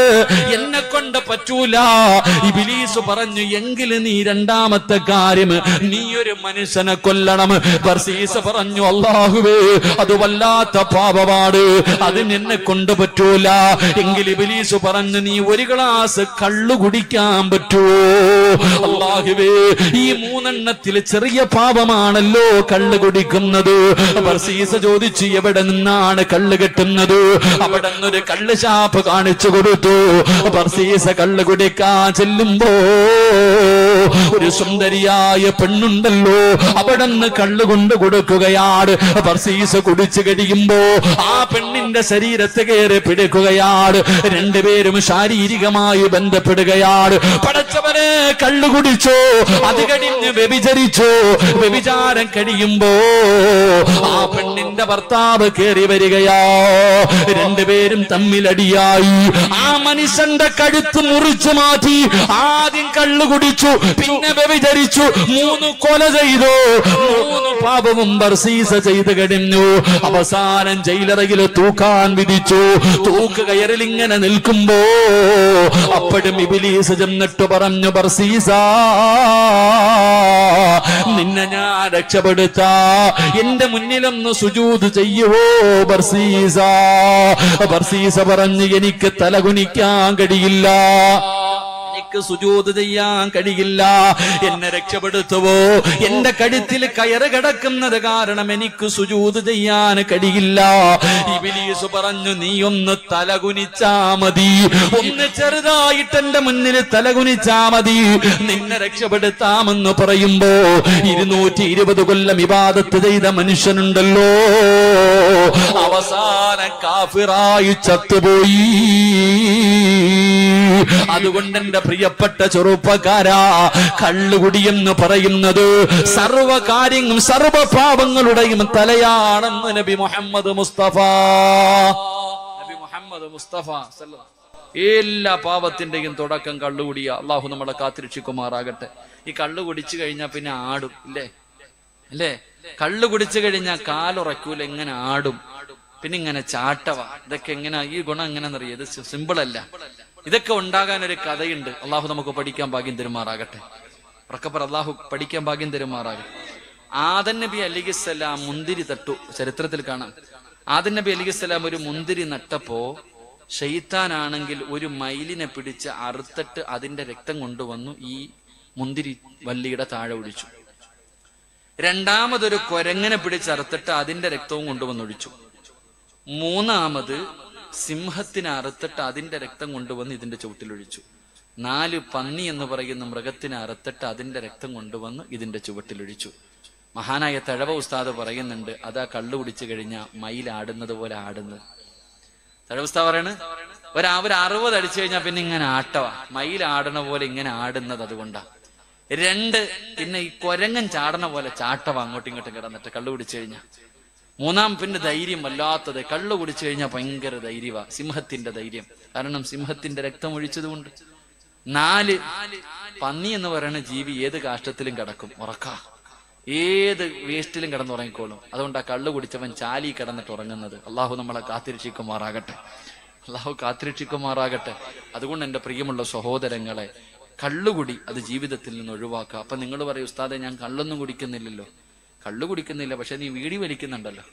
എന്നെ കൊണ്ട് പറ്റൂല. ഇബ്ലീസ് പറഞ്ഞു എങ്കിൽ നീ രണ്ടാമത്തെ കാര്യം നീ ഒരു മനുഷ്യനെ കൊല്ലണം. ബർസീസ പറഞ്ഞു അല്ലാഹുവേ അത് വല്ലാത്ത പാപമാണ്, അത് എന്നെ കൊണ്ട് പറ്റൂല. എങ്കിൽ ഇബ്ലീസ് പറഞ്ഞു നീ ഒരു ഗ്ലാസ് കള്ളു കുടിക്കാൻ പറ്റുമോ? അല്ലാഹുവേ ഈ 3 എണ്ണത്തിൽ ചെറിയ പാപമാണല്ലോ കള്ളു കുടിക്കുന്നത്. ബർസീസ ചോദിച്ചു എവിടെ നിന്നാണ് കള്ളു കെട്ടുന്നത്? അവിടെ നിന്നൊരു കള്ള് ഷാപ്പ് കാണിച്ചു കൊടുത്തു. ബർസീസ കള്ളു കുടിക്കാൻ ചെല്ലുമ്പോ ഒരു സുന്ദരിയായ പെണ്ണുണ്ടല്ലോ, അവിടെ നിന്ന് കള്ളു കൊണ്ട് കൊടുക്കുകയാണ്. ബർസീസ കുടിച്ചു കഴിയുമ്പോ ആ പെണ്ണിന്റെ ശരീരത്തെ കയറി പിടിക്കുകയാണ്. രണ്ടുപേരും ശാരീരികമായി ബന്ധപ്പെടുകയാണ്. പടച്ചവനെ കള്ളു കുടിച്ചോ, അത് കഴിഞ്ഞ് വ്യഭിചരിച്ചോ. വ്യഭിചാരം കഴിയുമ്പോ ആ പെണ്ണിന്റെ ഭർത്താവ് കയറി വരികയാ. രണ്ടുപേരും തമ്മിലടിയായി. ആ മനുഷ്യന്റെ കഴുത്ത് മുറിച്ചു മാറ്റി. ആദ്യം കള്ളു കുടിച്ചു, പിന്നെ വ്യഭിചരിച്ചു, 3 കൊല ചെയ്തു. 3 പാപവും ബർസീസ ചെയ്ത് കഴിഞ്ഞു. അവസാനം ജയിലറയിൽ തൂക്കാൻ വിധിച്ചു. തൂക്ക് കയറിൽ ഇങ്ങനെ നിൽക്കുമ്പോ അപ്പോഴും ഇബ്ലീസ് ചെന്നിട്ട് പറഞ്ഞു ബർസീസ നിന്നെ ഞാൻ രക്ഷപ്പെടുത്താ, എന്റെ മുന്നിലൊന്ന് സുജൂദ് ചെയ്യുവോ ബർസീസ? ബർസീസ പറഞ്ഞു എനിക്ക് തലകുനിക്കാൻ കഴിയില്ല, എനിക്ക് സുജൂദ് ചെയ്യാൻ കഴിയില്ല, എന്നെ രക്ഷപ്പെടുത്തുവോ? എന്റെ കഴുത്തിൽ കയറ് കിടക്കുന്നത് കാരണം എനിക്ക് സുജൂദ് ചെയ്യാൻ കഴിയില്ല. ഇബ്ലീസ് പറഞ്ഞു നീ ഒന്ന് തലകുനിച്ചാ മതി, ഒന്ന് ചെറുതായിട്ട് എന്റെ മുന്നിൽ തലകുനിച്ചാ മതി, നിന്നെ രക്ഷപ്പെടുത്താമെന്ന് പറയുമ്പോ 220 കൊല്ലം ഇബാദത്ത് ചെയ്ത മനുഷ്യനുണ്ടല്ലോ അവസാനം കാഫിറായി ചത്തുപോയി. അതുകൊണ്ട് എന്റെ പ്രിയപ്പെട്ട ചെറുപ്പക്കാരാ, കള്ളുകുടി എന്ന് പറയുന്നത് സർവകാര്യങ്ങളും സർവപാപങ്ങളുടെയും തലയാണെന്ന് നബി മുഹമ്മദ് മുസ്തഫ. നബി മുഹമ്മദ് മുസ്തഫ എല്ലാ പാപത്തിന്റെയും തുടക്കം കള്ളുകുടിയ. അള്ളാഹു നമ്മളെ കാത്തിരക്ഷിക്കുമാറാകട്ടെ. ഈ കള്ളു കുടിച്ചു കഴിഞ്ഞാൽ പിന്നെ ആടും ഇല്ലേ അല്ലേ? കള്ളു കുടിച്ചു കഴിഞ്ഞാൽ കാലുറക്കൂല, എങ്ങനെ ആടും, പിന്നെ ഇങ്ങനെ ചാട്ടവ. ഇതൊക്കെ എങ്ങനെ, ഈ ഗുണം എങ്ങനെയെന്നറിയാം? ഇത് സിമ്പിൾ അല്ല. ഇതൊക്കെ ഉണ്ടാകാൻ ഒരു കഥയുണ്ട്. അള്ളാഹു നമുക്ക് പഠിക്കാൻ ഭാഗ്യം തരുമാറാകട്ടെ. ഉറക്കപ്പറ അള്ളാഹു പഠിക്കാൻ ഭാഗ്യം തരുമാറാകട്ടെ. ആദം നബി അലൈഹിസ്സലാം മുന്തിരി തട്ടു. ചരിത്രത്തിൽ കാണാം. ആദം നബി അലൈഹിസ്സലാം ഒരു മുന്തിരി നട്ടപ്പോ ശൈത്താനാണെങ്കിൽ ഒരു മയിലിനെ പിടിച്ച് അറുത്തിട്ട് അതിന്റെ രക്തം കൊണ്ടുവന്നു ഈ മുന്തിരി വള്ളിയുടെ താഴെ ഒഴിച്ചു. രണ്ടാമതൊരു കൊരങ്ങനെ പിടിച്ചറുത്തിട്ട് അതിന്റെ രക്തവും കൊണ്ടുവന്നൊഴിച്ചു. മൂന്നാമത് സിംഹത്തിനെ അറുത്തിട്ട് അതിന്റെ രക്തം കൊണ്ടുവന്ന് ഇതിന്റെ ചുവട്ടിലൊഴിച്ചു. 4 പന്നി എന്ന് പറയുന്ന മൃഗത്തിനെ അറുത്തിട്ട് അതിന്റെ രക്തം കൊണ്ടുവന്ന് ഇതിന്റെ ചുവട്ടിലൊഴിച്ചു. മഹാനായ തഴവ ഉസ്താദ് പറയുന്നുണ്ട്, അതാ കള്ളു കുടിച്ചു കഴിഞ്ഞാൽ മയിൽ ആടുന്നത് പോലെ ആടുന്നത്. തഴവ ഉസ്താദ് പറയണ് ഒരു 60 അടിച്ചു കഴിഞ്ഞാൽ പിന്നെ ഇങ്ങനെ ആട്ടവാ, മയിൽ ആടണ പോലെ ഇങ്ങനെ ആടുന്നത് അതുകൊണ്ടാ. 2 പിന്നെ ഈ കൊരങ്ങൻ ചാടണ പോലെ ചാട്ടവാ അങ്ങോട്ടും ഇങ്ങോട്ടും കിടന്നിട്ട് കള്ളു കുടിച്ചു കഴിഞ്ഞാൽ. 3 പിന്നെ ധൈര്യം വല്ലാത്തത്. കള്ളു കുടിച്ചു കഴിഞ്ഞാൽ ഭയങ്കര ധൈര്യവാ, സിംഹത്തിന്റെ ധൈര്യം, കാരണം സിംഹത്തിന്റെ രക്തം ഒഴിച്ചതുകൊണ്ട്. 4 പന്നി എന്ന് പറയുന്ന ജീവി ഏത് കാഷ്ടത്തിലും കിടക്കും, ഉറക്ക ഏത് വേസ്റ്റിലും കിടന്നുറങ്ങിക്കോളും. അതുകൊണ്ടാ കള്ളു കുടിച്ചവൻ ചാലി കിടന്നിട്ട് ഉറങ്ങുന്നത്. അള്ളാഹു നമ്മളെ കാത്തിരക്ഷിക്കുമാറാകട്ടെ, അള്ളാഹു കാത്തിരക്ഷിക്കുമാറാകട്ടെ. അതുകൊണ്ട് എന്റെ പ്രിയമുള്ള സഹോദരങ്ങളെ, കള്ളുകുടി അത് ജീവിതത്തിൽ നിന്ന് ഒഴിവാക്കുക. അപ്പൊ നിങ്ങൾ പറയും ഉസ്താദെ ഞാൻ കള്ളൊന്നും കുടിക്കുന്നില്ലല്ലോ. കള്ളു കുടിക്കുന്നില്ല, പക്ഷെ നീ വീടി വലിക്കുന്നുണ്ടല്ലോ.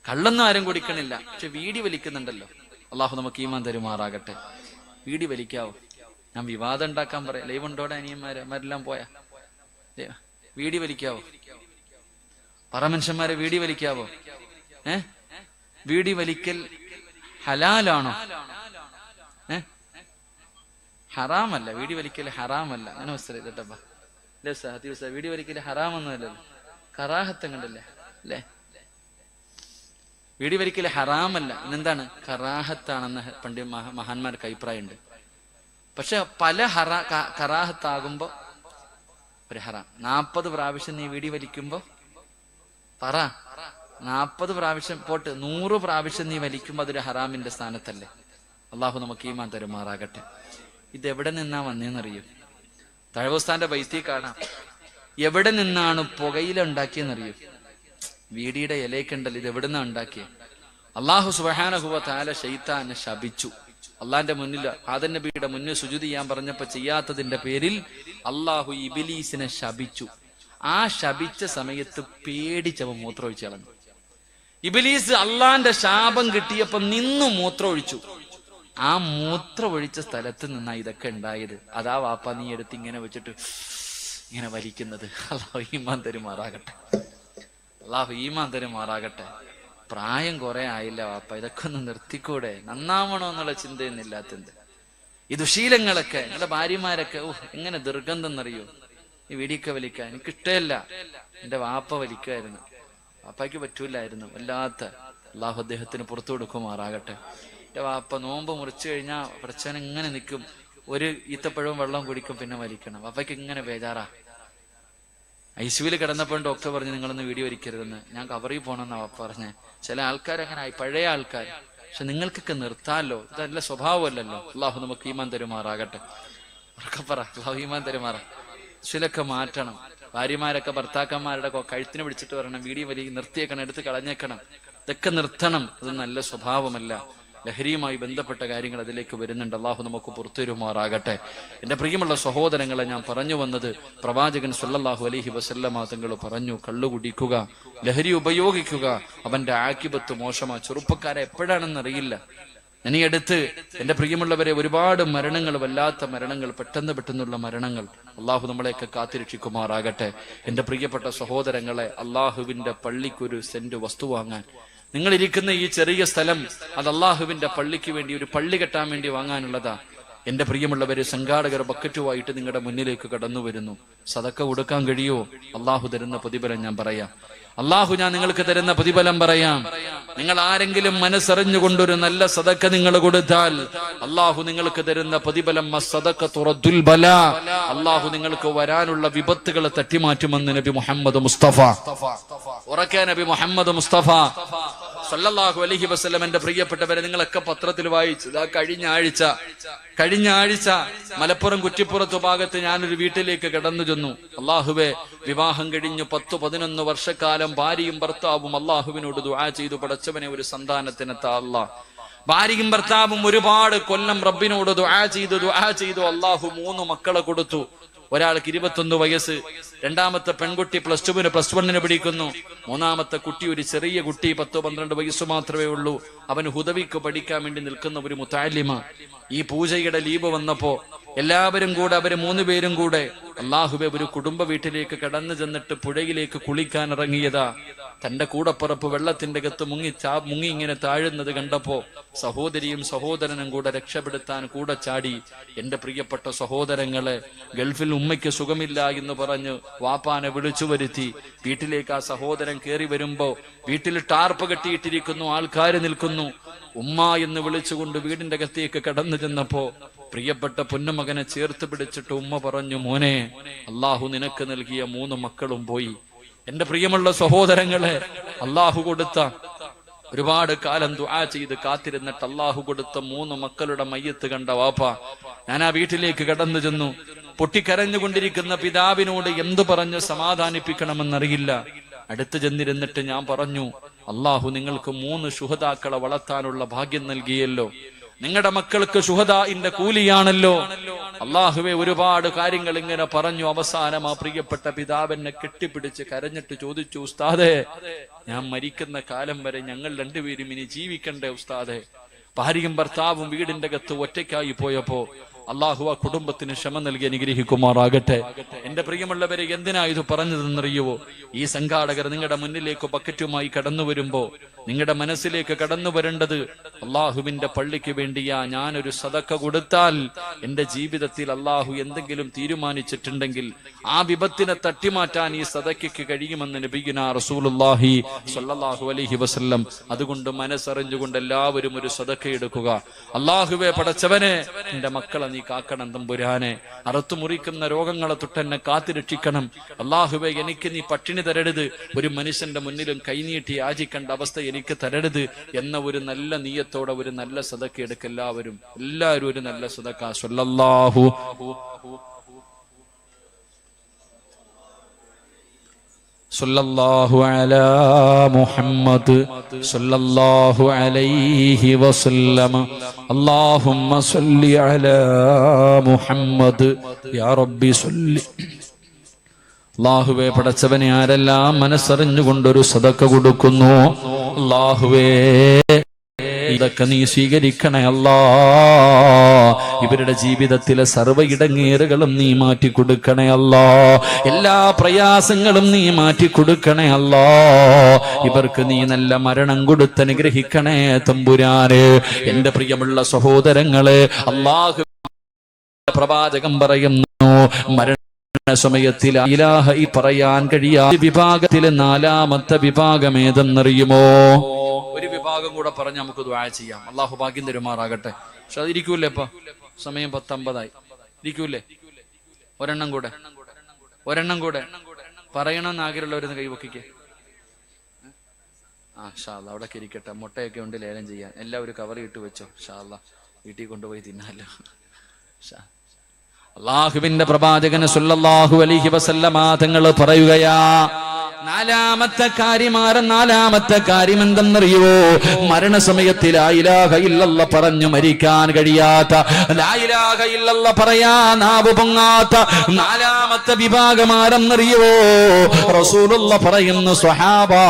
കള്ളൊന്നും ആരും കുടിക്കണില്ല, പക്ഷെ വീടി വലിക്കുന്നുണ്ടല്ലോ. അള്ളാഹു നമുക്ക് ഈമാൻ തരുമാറാകട്ടെ. വീടി വലിക്കാവോ? ഞാൻ വിവാദം ഉണ്ടാക്കാൻ പറയാം. ലൈവ് ഉണ്ടോടെ അനിയന്മാരെല്ലാം പോയാ വീടി വലിക്കാവോ? പറ മനുഷ്യന്മാരെ, വീടി വലിക്കാവോ? വീടി വലിക്കൽ ഹലാലാണോ? ഹറാമല്ല. വീടി വലിക്കൽ ഹറാമല്ല. അങ്ങനെ മനസ്സിലായിട്ടപ്പാ വീഡിയോ വലിക്കല് ഹറാമൊന്നുമല്ലല്ലോ, കറാഹത്തം കണ്ടല്ലേ അല്ലേ? വീടി വലിക്കൽ ഹറാമല്ല, ഇന്നെന്താണ് കറാഹത്താണെന്ന് പണ്ട് മഹാന്മാർക്ക് അഭിപ്രായമുണ്ട്. പക്ഷെ പല കറാഹത്താകുമ്പോ ഒരു ഹറാം. 40 പ്രാവശ്യം നീ വീടി വലിക്കുമ്പോ 40 പ്രാവശ്യം പോട്ട് 100 പ്രാവശ്യം നീ വലിക്കുമ്പോ അതൊരു ഹറാമിന്റെ സ്ഥാനത്തല്ലേ? അള്ളാഹു നമുക്ക് ഈമാൻ തരുമാറാകട്ടെ. ഇതെവിടെ നിന്നാ വന്നേന്നറിയോ? തഴവസ്ഥാന്റെ ബൈത്തി കാണാം. എവിടെ നിന്നാണ് പുകയില ഉണ്ടാക്കിയെന്നറിയോ? വീടിയുടെ ഇലയൊക്കെണ്ടല്ലോ, ഇത് എവിടെ നിന്നാ ഉണ്ടാക്കിയത്? അള്ളാഹു സുബ്ഹാനഹു വ തആല ശൈത്താനെ ശപിച്ചു. അള്ളാന്റെ മുന്നിൽ ആദം നബിയുടെ മുന്നിൽ സുജൂദ് ചെയ്യാൻ പറഞ്ഞപ്പോ ചെയ്യാത്തതിന്റെ പേരിൽ അള്ളാഹു ഇബ്ലീസിനെ ശപിച്ചു. ആ ശപിച്ച സമയത്ത് പേടിച്ചവ മൂത്രമൊഴിച്ചു കളഞ്ഞു. ഇബ്ലീസ് അള്ളാന്റെ ശാപം കിട്ടിയപ്പോ നിന്നു മൂത്രമൊഴിച്ചു. ആ മൂത്രമൊഴിച്ച സ്ഥലത്ത് നിന്നാ ഇതൊക്കെ ഉണ്ടായത്. അതാ വാപ്പ നീ എടുത്ത് ഇങ്ങനെ വെച്ചിട്ട് ഇങ്ങനെ വലിക്കുന്നത്. അള്ളാഹു ഈമാൻ തരുമാറാകട്ടെ, അള്ളാഹു ഈമാൻ തരുമാറാകട്ടെ. പ്രായം കുറെ ആയില്ല വാപ്പ, ഇതൊക്കെ ഒന്ന് നിർത്തിക്കൂടെ? നന്നാവണോ എന്നുള്ള ചിന്തയൊന്നും ഇല്ലാത്തത്. ഈ ദുശീലങ്ങളൊക്കെ നിങ്ങളുടെ ഭാര്യമാരൊക്കെ എങ്ങനെ ദുർഗന്ധം എന്നറിയോ? ഈ വീടിയൊക്കെ വലിക്കാൻ എനിക്കിഷ്ടമല്ല. എന്റെ വാപ്പ വലിക്കുമായിരുന്നു, വാപ്പയ്ക്ക് പറ്റൂലായിരുന്നു, വല്ലാത്ത. അള്ളാഹു അദ്ദേഹത്തിന് പുറത്തു കൊടുക്കുമാറാകട്ടെ. എന്റെ വാപ്പ നോമ്പ് മുറിച്ചു കഴിഞ്ഞാൽ പ്രശ്നം ഇങ്ങനെ നിൽക്കും. ഒരു ഈത്തപ്പഴവും വെള്ളം കുടിക്കും, പിന്നെ വലിക്കണം. വാപ്പയ്ക്ക് ഇങ്ങനെ ബേജാറാ. ഐസിയുവിൽ കിടന്നപ്പോൾ ഡോക്ടർ പറഞ്ഞു നിങ്ങളൊന്ന് വീഡിയോ വലിക്കരുതെന്ന്. ഞാൻ കവറിൽ പോകണമെന്നാ വാപ്പ പറഞ്ഞേ. ചില ആൾക്കാരങ്ങനെ ആയി, പഴയ ആൾക്കാർ. പക്ഷെ നിങ്ങൾക്കൊക്കെ നിർത്താമല്ലോ, ഇതല്ല സ്വഭാവമല്ലല്ലോ. അള്ളാഹു നമുക്ക് ഈമാൻ തരുമാറാകട്ടെ. ഉറക്കപ്പറ, അള്ളാഹു ഈമാൻ തരുമാറാ. ചിലൊക്കെ മാറ്റണം. ഭാര്യമാരൊക്കെ ഭർത്താക്കന്മാരുടെ കഴുത്തിന് പിടിച്ചിട്ട് പറയണം വീഡിയോ വലി നിർത്തിയേക്കണം, എടുത്ത് കളഞ്ഞേക്കണം. ഇതൊക്കെ നിർത്തണം. അത് നല്ല സ്വഭാവമല്ല. ലഹരിയുമായി ബന്ധപ്പെട്ട കാര്യങ്ങൾ അതിലേക്ക് വരുന്നുണ്ട്. അള്ളാഹു നമുക്ക് പുറത്തുവരുമാറാകട്ടെ. എന്റെ പ്രിയമുള്ള സഹോദരങ്ങളെ, ഞാൻ പറഞ്ഞു വന്നത് പ്രവാചകൻ സല്ലല്ലാഹു അലൈഹി വസല്ലമ തങ്ങൾ പറഞ്ഞു, കള്ളു കുടിക്കുക, ലഹരി ഉപയോഗിക്കുക, അവന്റെ ആക്കിബത്ത് മോശമാ. ചെറുപ്പക്കാരെ എപ്പോഴാണെന്നറിയില്ല. ഇനി അടുത്ത് എന്റെ പ്രിയമുള്ളവരെ ഒരുപാട് മരണങ്ങൾ, വല്ലാത്ത മരണങ്ങൾ, പെട്ടെന്നുള്ള മരണങ്ങൾ. അള്ളാഹു നമ്മളെയൊക്കെ കാത്തിരക്ഷിക്കുമാറാകട്ടെ. എന്റെ പ്രിയപ്പെട്ട സഹോദരങ്ങളെ, അള്ളാഹുവിന്റെ പള്ളിക്കൊരു സെന്റ് വസ്തു വാങ്ങാൻ, നിങ്ങൾ ഇരിക്കുന്ന ഈ ചെറിയ സ്ഥലം അത് അള്ളാഹുവിന്റെ പള്ളിക്ക് വേണ്ടി, ഒരു പള്ളി കെട്ടാൻ വേണ്ടി വാങ്ങാനുള്ളതാ. എന്റെ പ്രിയമുള്ളവര്, സംഘാടകർ ബക്കറ്റുമായിട്ട് നിങ്ങളുടെ മുന്നിലേക്ക് കടന്നു വരുന്നു. സദക്ക കൊടുക്കാൻ കഴിയുമോ? അള്ളാഹു തരുന്ന പ്രതിഫലം ഞാൻ പറയാം. ഞാൻ നിങ്ങൾക്ക് തരുന്ന പ്രതിഫലം പറയാം. നിങ്ങൾ ആരെങ്കിലും മനസ്സറിഞ്ഞുകൊണ്ടൊരു നല്ല സദക്ക നിങ്ങൾ കൊടുത്താൽ അള്ളാഹു നിങ്ങൾക്ക് തരുന്ന പ്രതിഫലം അള്ളാഹു നിങ്ങൾക്ക് വരാനുള്ള വിപത്തുകളെ തട്ടിമാറ്റുമെന്ന് നബി മുഹമ്മദ് മുസ്തഫ. ഉറക്കെ നബി മുഹമ്മദ് മുസ്തഫ സല്ലല്ലാഹു അലൈഹി വസല്ലം. എന്റെ പ്രിയപ്പെട്ടവരെ, നിങ്ങളൊക്കെ പത്രത്തിൽ വായിച്ചത് കഴിഞ്ഞ ആഴ്ച മലപ്പുറം കുറ്റിപ്പുറത്തു ഭാഗത്ത് ഞാനൊരു വീട്ടിലേക്ക് കടന്നു ചെന്നു. അള്ളാഹുവെ, വിവാഹം കഴിഞ്ഞു 10-11 വർഷക്കാലം ഭാര്യയും ഭർത്താവും അള്ളാഹുവിനോട് ദുആ ചെയ്തു, പടച്ചവനെ ഒരു സന്താനത്തിനെത്താ അല്ലാ. ഭാര്യയും ഭർത്താവും ഒരുപാട് കൊല്ലം റബ്ബിനോട് ദുആ ചെയ്തു. അള്ളാഹു 3 മക്കളെ കൊടുത്തു. ഒരാൾക്ക് 21 വയസ്സ്, രണ്ടാമത്തെ പെൺകുട്ടി +1 പഠിക്കുന്നു. മൂന്നാമത്തെ കുട്ടി ഒരു ചെറിയ കുട്ടി, 10-12 വയസ്സ് മാത്രമേ ഉള്ളൂ. അവന് ഹുദവിക്ക് പഠിക്കാൻ വേണ്ടി നിൽക്കുന്ന ഒരു മുതഅല്ലിമ. ഈ പൂജയുടെ ലീവ് വന്നപ്പോ എല്ലാവരും കൂടെ, അവര് 3 പേരും കൂടെ അള്ളാഹുവെ ഒരു കുടുംബ വീട്ടിലേക്ക് കടന്നു ചെന്നിട്ട് പുഴയിലേക്ക് കുളിക്കാൻ ഇറങ്ങിയതാ. തന്റെ കൂടപ്പുറപ്പ് വെള്ളത്തിന്റെ അകത്ത് മുങ്ങി ഇങ്ങനെ താഴുന്നത് കണ്ടപ്പോ സഹോദരിയും സഹോദരനും കൂടെ രക്ഷപ്പെടുത്താൻ കൂടെ ചാടി. എന്റെ പ്രിയപ്പെട്ട സഹോദരങ്ങളെ, ഗൾഫിൽ ഉമ്മയ്ക്ക് സുഖമില്ല എന്ന് പറഞ്ഞ് വാപ്പാനെ വിളിച്ചു വരുത്തി. വീട്ടിലേക്ക് ആ സഹോദരൻ കയറി വരുമ്പോ വീട്ടിൽ ടാർപ്പ് കെട്ടിയിട്ടിരിക്കുന്നു, ആൾക്കാര് നിൽക്കുന്നു. ഉമ്മ എന്ന് വിളിച്ചുകൊണ്ട് വീടിന്റെ അകത്തേക്ക് കടന്നു ചെന്നപ്പോ പ്രിയപ്പെട്ട പൊന്നുമകനെ ചേർത്ത് പിടിച്ചിട്ട് ഉമ്മ പറഞ്ഞു, മോനെ, അള്ളാഹു നിനക്ക് നൽകിയ 3 മക്കളും പോയി. എന്റെ പ്രിയമുള്ള സഹോദരങ്ങളെ, അള്ളാഹു കൊടുത്ത, ഒരുപാട് കാലം ദുആ ചെയ്ത് കാത്തിരുന്നിട്ട് അള്ളാഹു കൊടുത്ത 3 മക്കളുടെ മയ്യത്ത് കണ്ട വാപ്പ, ഞാൻ ആ വീട്ടിലേക്ക് കടന്നു ചെന്നു. പൊട്ടിക്കരഞ്ഞുകൊണ്ടിരിക്കുന്ന പിതാവിനോട് എന്തു പറഞ്ഞ് സമാധാനിപ്പിക്കണമെന്നറിയില്ല. അടുത്ത് ചെന്നിരുന്നിട്ട് ഞാൻ പറഞ്ഞു, അള്ളാഹു നിങ്ങൾക്ക് 3 ശുഹദാക്കളെ വളർത്താനുള്ള ഭാഗ്യം നൽകിയല്ലോ. നിങ്ങളുടെ മക്കൾക്ക് ശുഹദാഇന്റെ കൂലിയാണല്ലോ. അള്ളാഹുവെ, ഒരുപാട് കാര്യങ്ങൾ ഇങ്ങനെ പറഞ്ഞു. അവസാനം ആ പ്രിയപ്പെട്ട പിതാവിനെ കെട്ടിപ്പിടിച്ച് കരഞ്ഞിട്ട് ചോദിച്ചു, ഉസ്താദേ, ഞാൻ മരിക്കുന്ന കാലം വരെ ഞങ്ങൾ 2 പേരും ഇനി ജീവിക്കണ്ടേ ഉസ്താദേ? ഭാര്യയും ഭർത്താവും വീടിന്റെ അകത്ത് ഒറ്റയ്ക്കായി പോയപ്പോ അള്ളാഹു ആ കുടുംബത്തിന് ക്ഷമ നൽകി അനുഗ്രഹിക്കുമാറാകട്ടെ. എന്റെ പ്രിയമുള്ളവരെ, എന്തിനാ ഇത് പറഞ്ഞതെന്നറിയുവോ? ഈ സംഘാടകർ നിങ്ങളുടെ മുന്നിലേക്ക് ബക്കറ്റുമായി കടന്നു വരുമ്പോ നിങ്ങളുടെ മനസ്സിലേക്ക് കടന്നു വരേണ്ടത് അള്ളാഹുവിന്റെ പള്ളിക്ക് വേണ്ടിയാ ഞാനൊരു സദക്ക കൊടുത്താൽ എന്റെ ജീവിതത്തിൽ അള്ളാഹു എന്തെങ്കിലും തീരുമാനിച്ചിട്ടുണ്ടെങ്കിൽ ആ വിപത്തിനെ തട്ടിമാറ്റാൻ ഈ സദക്കയ്ക്ക് കഴിയുമെന്ന് നബിയുനാ റസൂലുള്ളാഹി സ്വല്ലല്ലാഹു അലൈഹി വസല്ലം. അതുകൊണ്ട് മനസ്സറിഞ്ഞുകൊണ്ട് എല്ലാവരും ഒരു സദക്ക എടുക്കുക. അള്ളാഹുവെ പടച്ചവനെ, എന്റെ മക്കളെ നീ കാക്കണം തമ്പുരാനെ, അറുത്തു മുറിക്കുന്ന രോഗങ്ങളെ തൊട്ടെന്നെ കാത്തുരക്ഷിക്കണം. അള്ളാഹുവെ, എനിക്ക് നീ പട്ടിണി തരരുത്, ഒരു മനുഷ്യന്റെ മുന്നിലും കൈനീട്ടി യാചിക്കേണ്ട അവസ്ഥ എനിക്ക് തരരുത് എന്ന ഒരു നല്ല നീയത്തോടെ ഒരു നല്ല സദക്ക എടുക്കുക. എല്ലാവരും ഒരു നല്ല സദക്ക. സ്വല്ലല്ലാഹു സല്ലല്ലാഹു അലാ മുഹമ്മദ് സല്ലല്ലാഹു അലൈഹി വസല്ലം. അല്ലാഹുമ്മ സല്ലി അലാ മുഹമ്മദ് യാ റബ്ബി സല്ലി. അല്ലാഹുവേ പടച്ചവനെ, ആരെല്ലാം മനസ്സറിഞ്ഞുകൊണ്ടൊരു സദക്ക കൊടുക്കുന്നു, അല്ലാഹുവേ ഇതൊക്കെ നീ സ്വീകരിക്കണേ അല്ലാ. ഇവരുടെ ജീവിതത്തിലെ സർവ്വ ഇടങ്ങേറുകളും നീ മാറ്റി കൊടുക്കണേ അല്ലാ. എല്ലാ പ്രയാസങ്ങളും നീ മാറ്റി കൊടുക്കണേ അല്ലാ. ഇവർക്ക് നീ നല്ല മരണം കൊടുത്ത് അനുഗ്രഹിക്കണേ തമ്പുരാനെ. എന്റെ പ്രിയമുള്ള സഹോദരങ്ങളെ, അല്ലാഹു പ്രവാചകൻ പറയുന്നു, സമയത്തിൽ ഇലാഹ പറയാൻ കഴിയാത്ത വിഭാഗത്തിലെ 4ാമത്തെ വിഭാഗം ഏതെന്നറിയുമോ? ഒരു വിഭാഗം കൂടെ പറഞ്ഞ് നമുക്ക് ദുആ ചെയ്യാം. അള്ളാഹു ഭാഗ്യം തരുമാറാകട്ടെ. പക്ഷെ അതിരിക്കൂലേ? ഇപ്പൊ സമയം 10:50 ഇരിക്കൂലേ? ഒരെണ്ണം കൂടെ പറയണമെന്ന് ആഗ്രഹമുള്ളവരെന്ന് കൈവക്കിക്കേ. ഷാ അല്ലാ, അവിടെ ഇരിക്കട്ടെ. മുട്ടയൊക്കെ ഉണ്ട് ലേലം ചെയ്യാൻ. എല്ലാവരും കവറിട്ട് വെച്ചോ. ഷാ അല്ലാ, വീട്ടിൽ കൊണ്ടുപോയി തിന്നാലോ. അല്ലാഹുവിന്റെ പ്രവാചകൻ സല്ലല്ലാഹു അലൈഹി വസല്ലമ തങ്ങൾ പറയുകയാ, 4ാമത്തെ കാര്യം എന്തെന്നറിയോ? മരണസമയത്ത് ലാ ഇലാഹ ഇല്ലല്ലാഹ് പറഞ്ഞു മരിക്കാൻ കഴിയാത്ത, ലാ ഇലാഹ ഇല്ലല്ലാഹ് പറയാ നാവ് പൊങ്ങാത്ത 4ാമത്തെ വിഭാഗം ആരെന്നറിയോ? റസൂലുള്ളാഹ് പറയുന്നു, സ്വഹാബാ,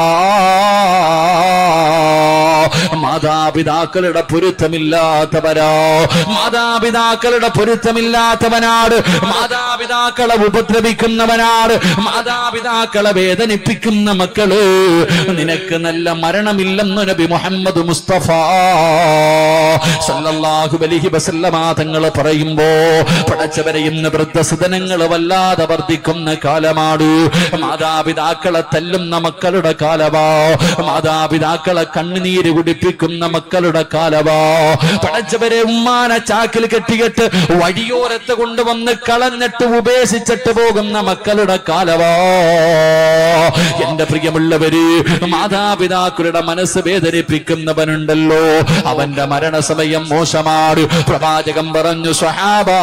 മാതാപിതാക്കളുടെ പൊരുത്തമില്ലാത്തവനാണ്, മാതാപിതാക്കളെ ഉപദ്രവിക്കുന്നവനാണ്, മാതാപിതാക്കളെ വേദനിപ്പിക്കുന്ന മക്കള്. നിനക്ക് നല്ല മരണമില്ലെന്ന് നബി മുഹമ്മദ് മുസ്തഫ സല്ലല്ലാഹു അലൈഹി വസല്ലമ തങ്ങൾ പറയുമ്പോ, പടച്ചവരെ, ഇന്ന് വൃദ്ധസദനങ്ങൾ വല്ലാതെ വർദ്ധിക്കുന്ന കാലമാണ്. മാതാപിതാക്കളെ തല്ലുന്ന മക്കളുടെ കാലമാ, മാതാപിതാക്കളെ കണ്ണുനീര് കുടിപ്പിക്കുന്ന മക്കളുടെ കാലമാ. പടച്ചവരെ, ഉമ്മാനെ ചാക്കിൽ കെട്ടിയിട്ട് വഴിയോരത്ത് കൊണ്ടുവന്ന് കളഞ്ഞിട്ട് ഉപേക്ഷിച്ചിട്ട് പോകുന്ന മക്കളുടെ കാലമാ. എന്റെ പ്രിയമുള്ളവര്, മാതാപിതാക്കളുടെ മനസ്സ് വേദനിപ്പിക്കുന്നവനുണ്ടല്ലോ, അവന്റെ മരണസമയം മോശമാണ്. പ്രവാചകൻ പറഞ്ഞു, സ്വഹാബാ,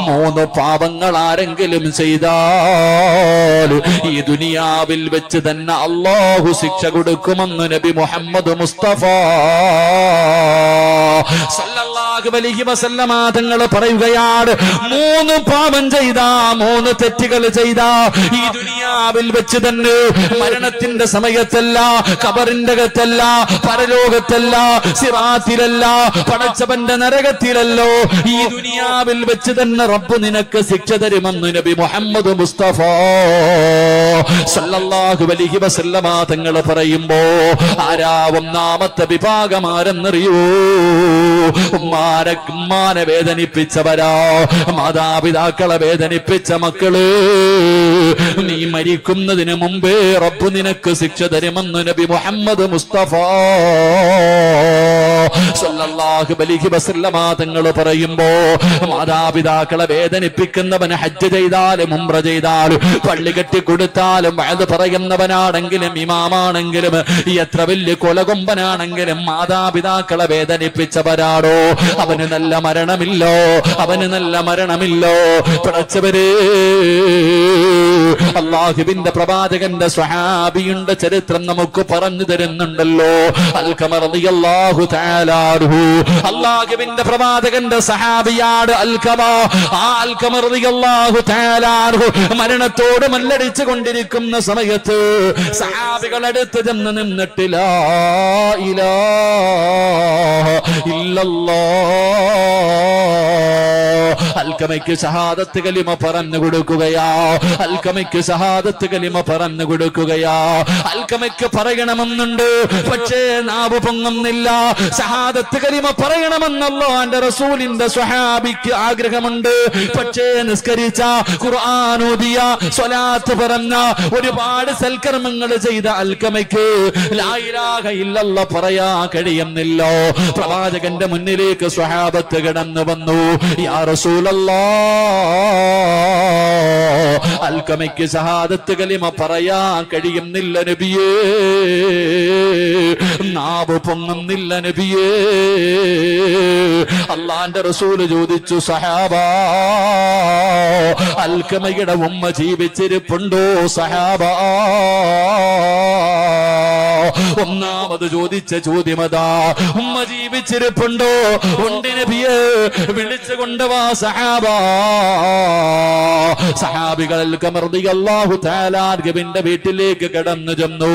3 പാപങ്ങൾ ആരെങ്കിലും ചെയ്താൽ ഈ ദുനിയാവിൽ വെച്ച് തന്നെ അല്ലാഹു ശിക്ഷ കൊടുക്കുമെന്ന് നബി മുഹമ്മദ് മുസ്തഫ സല്ലല്ലാഹു അലൈഹി വസല്ലമ തങ്ങൾ പറയുകയാണ്, 3 പാപം ചെയ്താ, 3 തെറ്റുകൾ ചെയ്താ ഈ ദുനിയാവിൽ വെച്ച് തന്നെ, മരണത്തിന്റെ സമയത്തല്ല, ഖബറിന്റെ അകത്തല്ല, പരലോകത്തല്ല, സിറാത്തിലല്ല, പടച്ചവന്റെ നരകത്തിലല്ലോ, ഈ ദുനിയാവിൽ വെച്ച് തന്നെ റബ്ബ് നിനക്ക് ശിക്ഷ തരുമെന്ന് നബി മുഹമ്മദ് മുസ്തഫ സല്ലല്ലാഹു അലൈഹി വസല്ലമ തങ്ങൾ പറയുമ്പോ, ആരാ 1ാമത്തെ വിഭാഗം ആരെന്നറിയോ? ഉമ്മാനെ വേദനിപ്പിച്ചവരാ, മാതാപിതാക്കളെ വേദനിപ്പിച്ച മക്കള്. നീ മരിക്കുന്നതിന് മുമ്പേ റബ്ബ് നിനക്ക് ശിക്ഷ തരുമെന്ന് നബി മുഹമ്മദ് മുസ്തഫ സല്ലല്ലാഹു അലൈഹി വസല്ലമ തങ്ങൾ പറയുമ്പോ, മാതാപിതാക്കളെ വേദനിപ്പിക്കുന്നവൻ ഹജ്ജ് ചെയ്താലും ഉംറ ചെയ്താലും പള്ളി കെട്ടി കൊടുത്താലും അത് പറയുന്നവനാണെങ്കിലും ഇമാമാണെങ്കിലും എത്ര വലിയ കൊലകൊമ്പനാണെങ്കിലും മാതാപിതാക്കളെ വേദനിപ്പിച്ചവരാടോ അവന് നല്ല മരണമില്ലോ, അവന് നല്ല മരണമില്ലോ. പടച്ചവരേ, അല്ലാഹുവിന്റെ പ്രവാചകന്റെ സ്വഹാബിയുടെ ചരിത്രം നമുക്ക് പറഞ്ഞു തരുന്നുണ്ടല്ലോ. അൽഖമ റളിയല്ലാഹു തആല അൻഹു അല്ലാഹുവിന്റെ പ്രവാചകന്റെ സഹാബിയാണ് അൽഖമ. ആ അൽഖമ റളിയല്ലാഹു തആല അൻഹു മരണത്തോട് മല്ലടിച്ചു കൊണ്ടിരിക്കുന്ന സമയത്ത് സഹാബികൾ അടുത്ത് ചെന്ന് നിന്നിട്ട് ലാ ഇലാഹ ഇല്ലല്ലാഹ് അൽക്കമയ്ക്ക് ഷഹാദത്ത് കലിമ പറഞ്ഞു കൊടുക്കുകയാ. അൽക്കമയ്ക്ക് ഷഹാദത്ത് കലിമ പറഞ്ഞു കൊടുക്കുകയാ. അൽക്കമയ്ക്ക് പറയണമെന്നുണ്ട്, പക്ഷേ നാവ് പൊങ്ങുന്നില്ല. ഷഹാദത്ത് കലിമ പറയണമെന്നല്ലോ അന്റെ റസൂലിന്റെ സ്വഹാബിക്ക് ആഗ്രഹമുണ്ട്. പക്ഷേ നിസ്കരിച്ച, ഖുർആൻ ഓതിയ, സ്വലാത്ത് പറഞ്ഞ, ഒരുപാട് സൽക്കർമ്മങ്ങൾ ചെയ്ത അൽക്കമയ്ക്ക് ലാ ഇലാഹ ഇല്ലല്ലാഹ് പറയാ കഴിയുന്നില്ലോ. പ്രവാചകന്റെ മുന്നിലേക്ക് സ്വഹാബത്ത് കടന്നു വന്നു. യാ റസൂലല്ലാഹ്, അൽക്കമയ്ക്ക് ഷഹാദത്ത് കലിമ പറയാൻ കഴിയുന്നില്ല നബിയേ, നാവ് പൊങ്ങുന്നില്ല നബിയേ. അള്ളാന്റെ റസൂല് ചോദിച്ചു, സഹാബാ, അൽക്കമയുടെ ഉമ്മ ജീവിച്ചിരിപ്പുണ്ടോ സഹാബാ? ഒന്നാമത് ചോദിച്ച ചോദ്യമതാ, ഉമ്മ ജീവിച്ചിരിപ്പുണ്ടോ? ഉണ്ട് നബിയേ, വിളിച്ചു കൊണ്ടുവാ സഹാബാ. സഹാബികൾ റളിയല്ലാഹു തആല അൻഹുവിന്റെ വീട്ടിലേക്ക് കടന്നു ചെന്നു.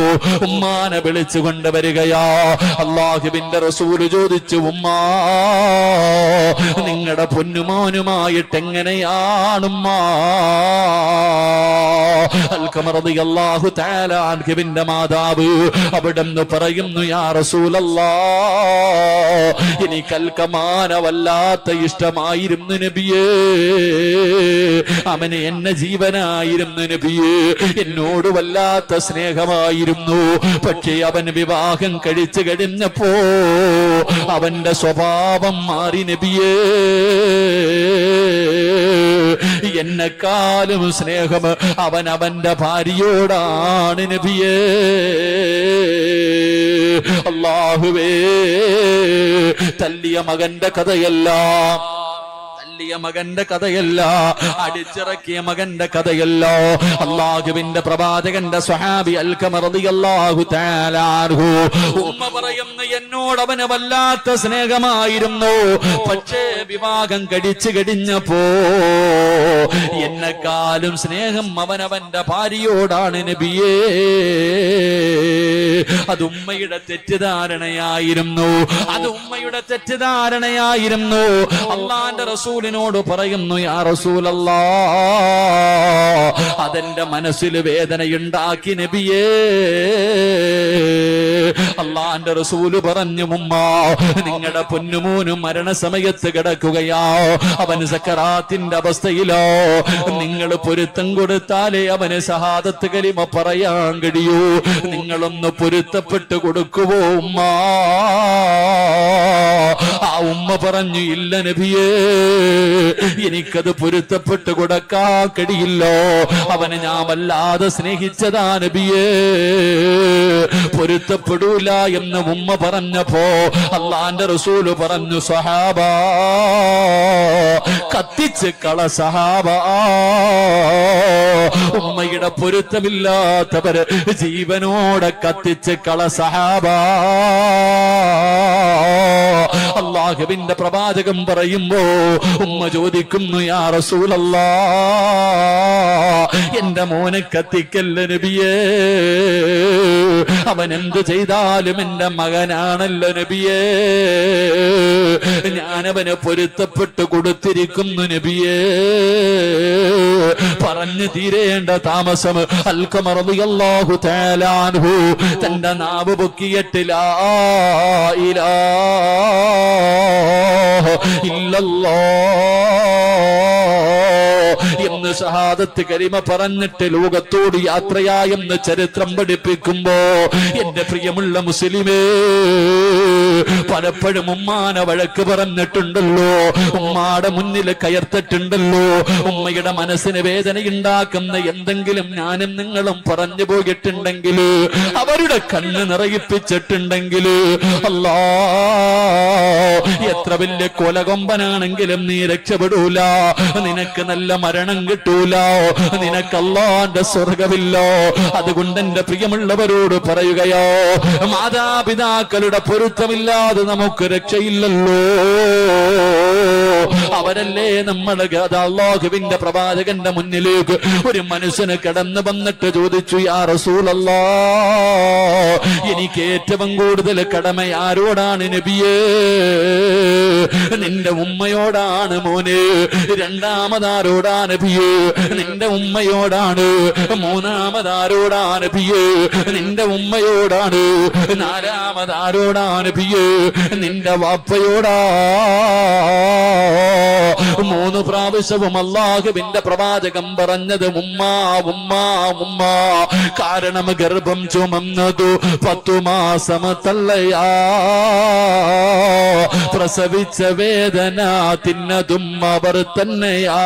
ഉമ്മാനെ വിളിച്ചു കൊണ്ടുവരികയാ. അല്ലാഹുവിന്റെ റസൂല് ചോദിച്ചു, ഉമ്മാ, നിങ്ങളുടെ പൊന്നുമോനുമായിട്ട് എങ്ങനെയാണുമ്മാ? റളിയല്ലാഹു തആല അൻഹുവിന്റെ മാതാവ് അവിടെന്ന് പറയുന്നു, യാ റസൂലല്ലാഹ്, എനിക്ക് അൽക്കമാനെ വല്ലാത്ത ഇഷ്ടമായിരുന്നു നബിയേ, അവന് എന്നെ ജീവനായിരുന്നു നബിയേ, എന്നോട് വല്ലാത്ത സ്നേഹമായിരുന്നു. പക്ഷേ അവൻ വിവാഹം കഴിച്ചു കഴിഞ്ഞപ്പോ അവന്റെ സ്വഭാവം മാറി നബിയേ, എന്നെക്കാളും സ്നേഹം അവൻ അവന്റെ ഭാര്യയോടാണ് നബിയേ. അല്ലാഹുവേ, തല്ലിയ മകന്റെ കഥയെല്ലാം, മകന്റെ കഥയല്ല, അടിച്ചിറക്കിയ മകന്റെ കഥയല്ല. അല്ലാഹുവിന്റെ പ്രവാചകന്റെ സ്വഹാബി അൽകമ റളിയല്ലാഹു തആല അൻഹു ഉമ്മ പറയുന്നു, എന്നോട് അവന് വല്ലാത്ത സ്നേഹമായിരുന്നു. പക്ഷേ വിവാഹം കഴിച്ചു കഴിഞ്ഞപ്പോ എന്നെക്കാളും സ്നേഹം അവനവന്റെ ഭാര്യയോടാണ് നബിയേ. അത് ഉമ്മയുടെ തെറ്റിദ്ധാരണയായിരുന്നു, അത് ഉമ്മയുടെ തെറ്റിദ്ധാരണയായിരുന്നു. അല്ലാഹുവിന്റെ റസൂലിനോട് പറയുന്നു, യാ റസൂലല്ലാഹ്, അതെന്റെ മനസ്സിൽ വേദനയുണ്ടാക്കി നബിയേ. അല്ലാഹുവിന്റെ റസൂല് പറഞ്ഞു, ഉമ്മ, നിങ്ങളുടെ പൊന്നുമോന് മരണസമയത്ത് കിടക്കുകയാ, അവന് സക്കറാത്തിന്റെ അവസ്ഥയിലോ. നിങ്ങൾ പൊരുത്തം കൊടുത്താലേ അവന് ഷഹാദത്ത് കലിമ പറയാൻ കഴിയൂ. നിങ്ങളൊന്ന് പൊരുത്തപ്പെട്ട് കൊടുക്കുവോ ഉമ്മ? ആ ഉമ്മ പറഞ്ഞു, ഇല്ല നബിയേ, എനിക്കത് പൊരുത്തപ്പെട്ട് കൊടുക്കാൻ കഴിയില്ലോ, അവനെ ഞാൻ വല്ലാതെ സ്നേഹിച്ചതാ നബിയേ, പൊരുത്തപ്പെടൂല എന്ന് ഉമ്മ പറഞ്ഞപ്പോ അല്ലാഹുവിന്റെ റസൂല് പറഞ്ഞു, സഹാബാ, കത്തിച്ച് കള സഹാബാ. ഉമ്മയുടെ പൊരുത്തമില്ലാത്തവര് ജീവനോടെ കത്തിച്ച് കള സഹാബാ. അല്ലാഹുവിന്റെ പ്രവാചകൻ പറയുമ്പോ ഉമ്മ ചോദിക്കുന്നു, യാ റസൂലല്ലാഹ്, എന്റെ മോനെ കത്തിക്കല്ല നബിയേ, അവൻ എന്ത് ചെയ്താലും എന്റെ മകനാണല്ലോ നബിയേ, ഞാനവന് പൊരുത്തപ്പെട്ട് കൊടുത്തിരിക്കുന്നു നബിയേ. പറഞ്ഞു തീരേണ്ട താമസം അൽകമ റളിയല്ലാഹു തആല അൻഹു തന്റെ നാവ് പൊക്കിയിട്ട് ലാ ഇലാഹ ഇല്ലല്ലാഹ് എന്ന് ഷഹാദത്ത് കലിമ പറഞ്ഞിട്ട് ലോകത്തോട് യാത്രയായെന്ന് ചരിത്രം പഠിപ്പിക്കുമ്പോ, എന്റെ പ്രിയമുള്ള മുസ്ലിമേ, പലപ്പോഴും ഉമ്മാനെ വഴക്ക് പറഞ്ഞിട്ടുണ്ടല്ലോ, ഉമ്മാടെ മുന്നിൽ കയർത്തിട്ടുണ്ടല്ലോ. ഉമ്മയുടെ മനസ്സിന് വേദനയുണ്ടാക്കുന്ന എന്തെങ്കിലും ഞാനും നിങ്ങളും പറഞ്ഞു പോയിട്ടുണ്ടെങ്കിൽ, അവരുടെ കണ്ണ് നിറയിപ്പിച്ചിട്ടുണ്ടെങ്കിൽ, അല്ലാ, എത്ര വലിയ കൊലകൊമ്പനാണെങ്കിലും നീ രക്ഷപ്പെടൂല. നിനക്ക് നല്ല മരണം കിട്ടൂല, നിനക്ക് അല്ലാഹുവിന്റെ സ്വർഗമില്ലോ. അതുകൊണ്ട് എന്റെ പ്രിയമുള്ളവരോട് പറയുകയോ, മാതാപിതാക്കളുടെ പൊരുത്തമില്ലാതെ നമുക്ക് രക്ഷയില്ലല്ലോ. അവരല്ലേ നമ്മള് അല്ലാഹുവിന്റെ പ്രവാചകന്റെ മുന്നിലേക്ക് ഒരു മനുഷ്യന് കടന്നു വന്നിട്ട് ചോദിച്ചു, യാ റസൂലല്ലാഹ്, എനിക്ക് ഏറ്റവും കൂടുതൽ കടമ ആരോടാണ് നബിയേ? നിന്റെ ഉമ്മയോടാണ് മോനെ. രണ്ടാമതാരോടാണ് നബിയേ? നിന്റെ ഉമ്മയോടാണ്. മൂന്നാമതാരോടാണ് നബിയേ? നിന്റെ ഉമ്മയോടാണ്. നാലാമതാരോടാണ് നബിയേ? നിന്റെ വാപ്പയോടാ. 3 പ്രാവശ്യവും അല്ലാഹുവിന്റെ പ്രവാചകം പറഞ്ഞത് ഉമ്മ ഉമ്മ ഉമ്മ. കാരണം ഗർഭം ചുമന്നതു 10 മാസം തള്ളയാ, പ്രസവിച്ച വേദന തിന്നതും അവർ തന്നെയാ,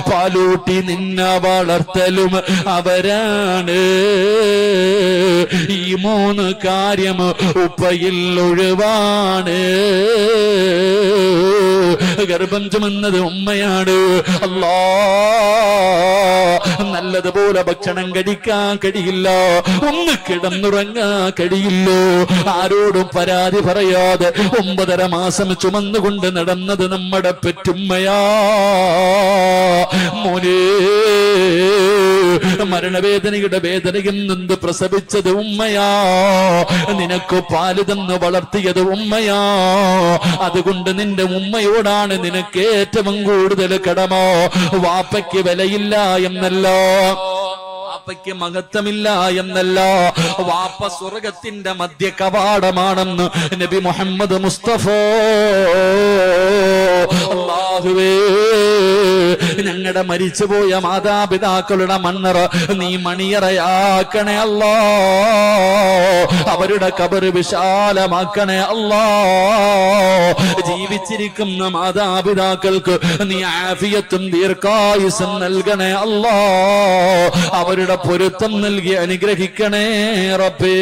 പാലൂട്ടി നിന്ന വളർത്തലും അവരാണ്. ഈ 3 കാര്യം ഉപ്പയിൽ ഒഴിവാണ്. ഗർഭം ചുമന്നത് ഉമ്മയാണ്. അല്ലാ, നല്ലതുപോലെ ഭക്ഷണം കഴിക്കാൻ കഴിയില്ല, ഒന്ന് കിടന്നുറങ്ങാൻ കഴിയില്ലോ. ആരോടും പരാതി പറയാതെ 9.5 മാസം ചുമന്നുകൊണ്ട് നടന്നത് നമ്മുടെ പെറ്റുമ്മയാ. മോനെ, മരണവേദനയുടെ വേദനയിൽ നിന്ന് പ്രസവിച്ചത് ഉമ്മയാ. നിനക്ക് പാല് തന്ന് വളർത്തിയത് ഉമ്മയാ. അതുകൊണ്ട് നിന്റെ ഉമ്മയോടാണ് നിനക്ക് ഏറ്റവും കൂടുതൽ കടമ. വാപ്പയ്ക്ക് വിലയില്ല എന്നല്ല, വാപ്പയ്ക്ക് മഹത്വമില്ല എന്നല്ല, വാപ്പ സ്വർഗത്തിന്റെ മധ്യ കവാടമാണെന്ന് നബി മുഹമ്മദ് മുസ്തഫ. അല്ലാഹുവേ, ഞങ്ങളുടെ മരിച്ചുപോയ മാതാപിതാക്കളുടെ മണ്ണറ നീ മണിയറയാക്കണേ അല്ലാ. അവരുടെ ഖബറ് വിശാലമാക്കണേ അല്ലാ. ജീവിച്ചിരിക്കുന്ന മാതാപിതാക്കൾക്ക് നീ ആഫിയത്തും ദീർഘായുസ്സും നൽകണേ അല്ലാ. അവരുടെ പൊരുത്തം നൽകി അനുഗ്രഹിക്കണേ റബ്ബേ.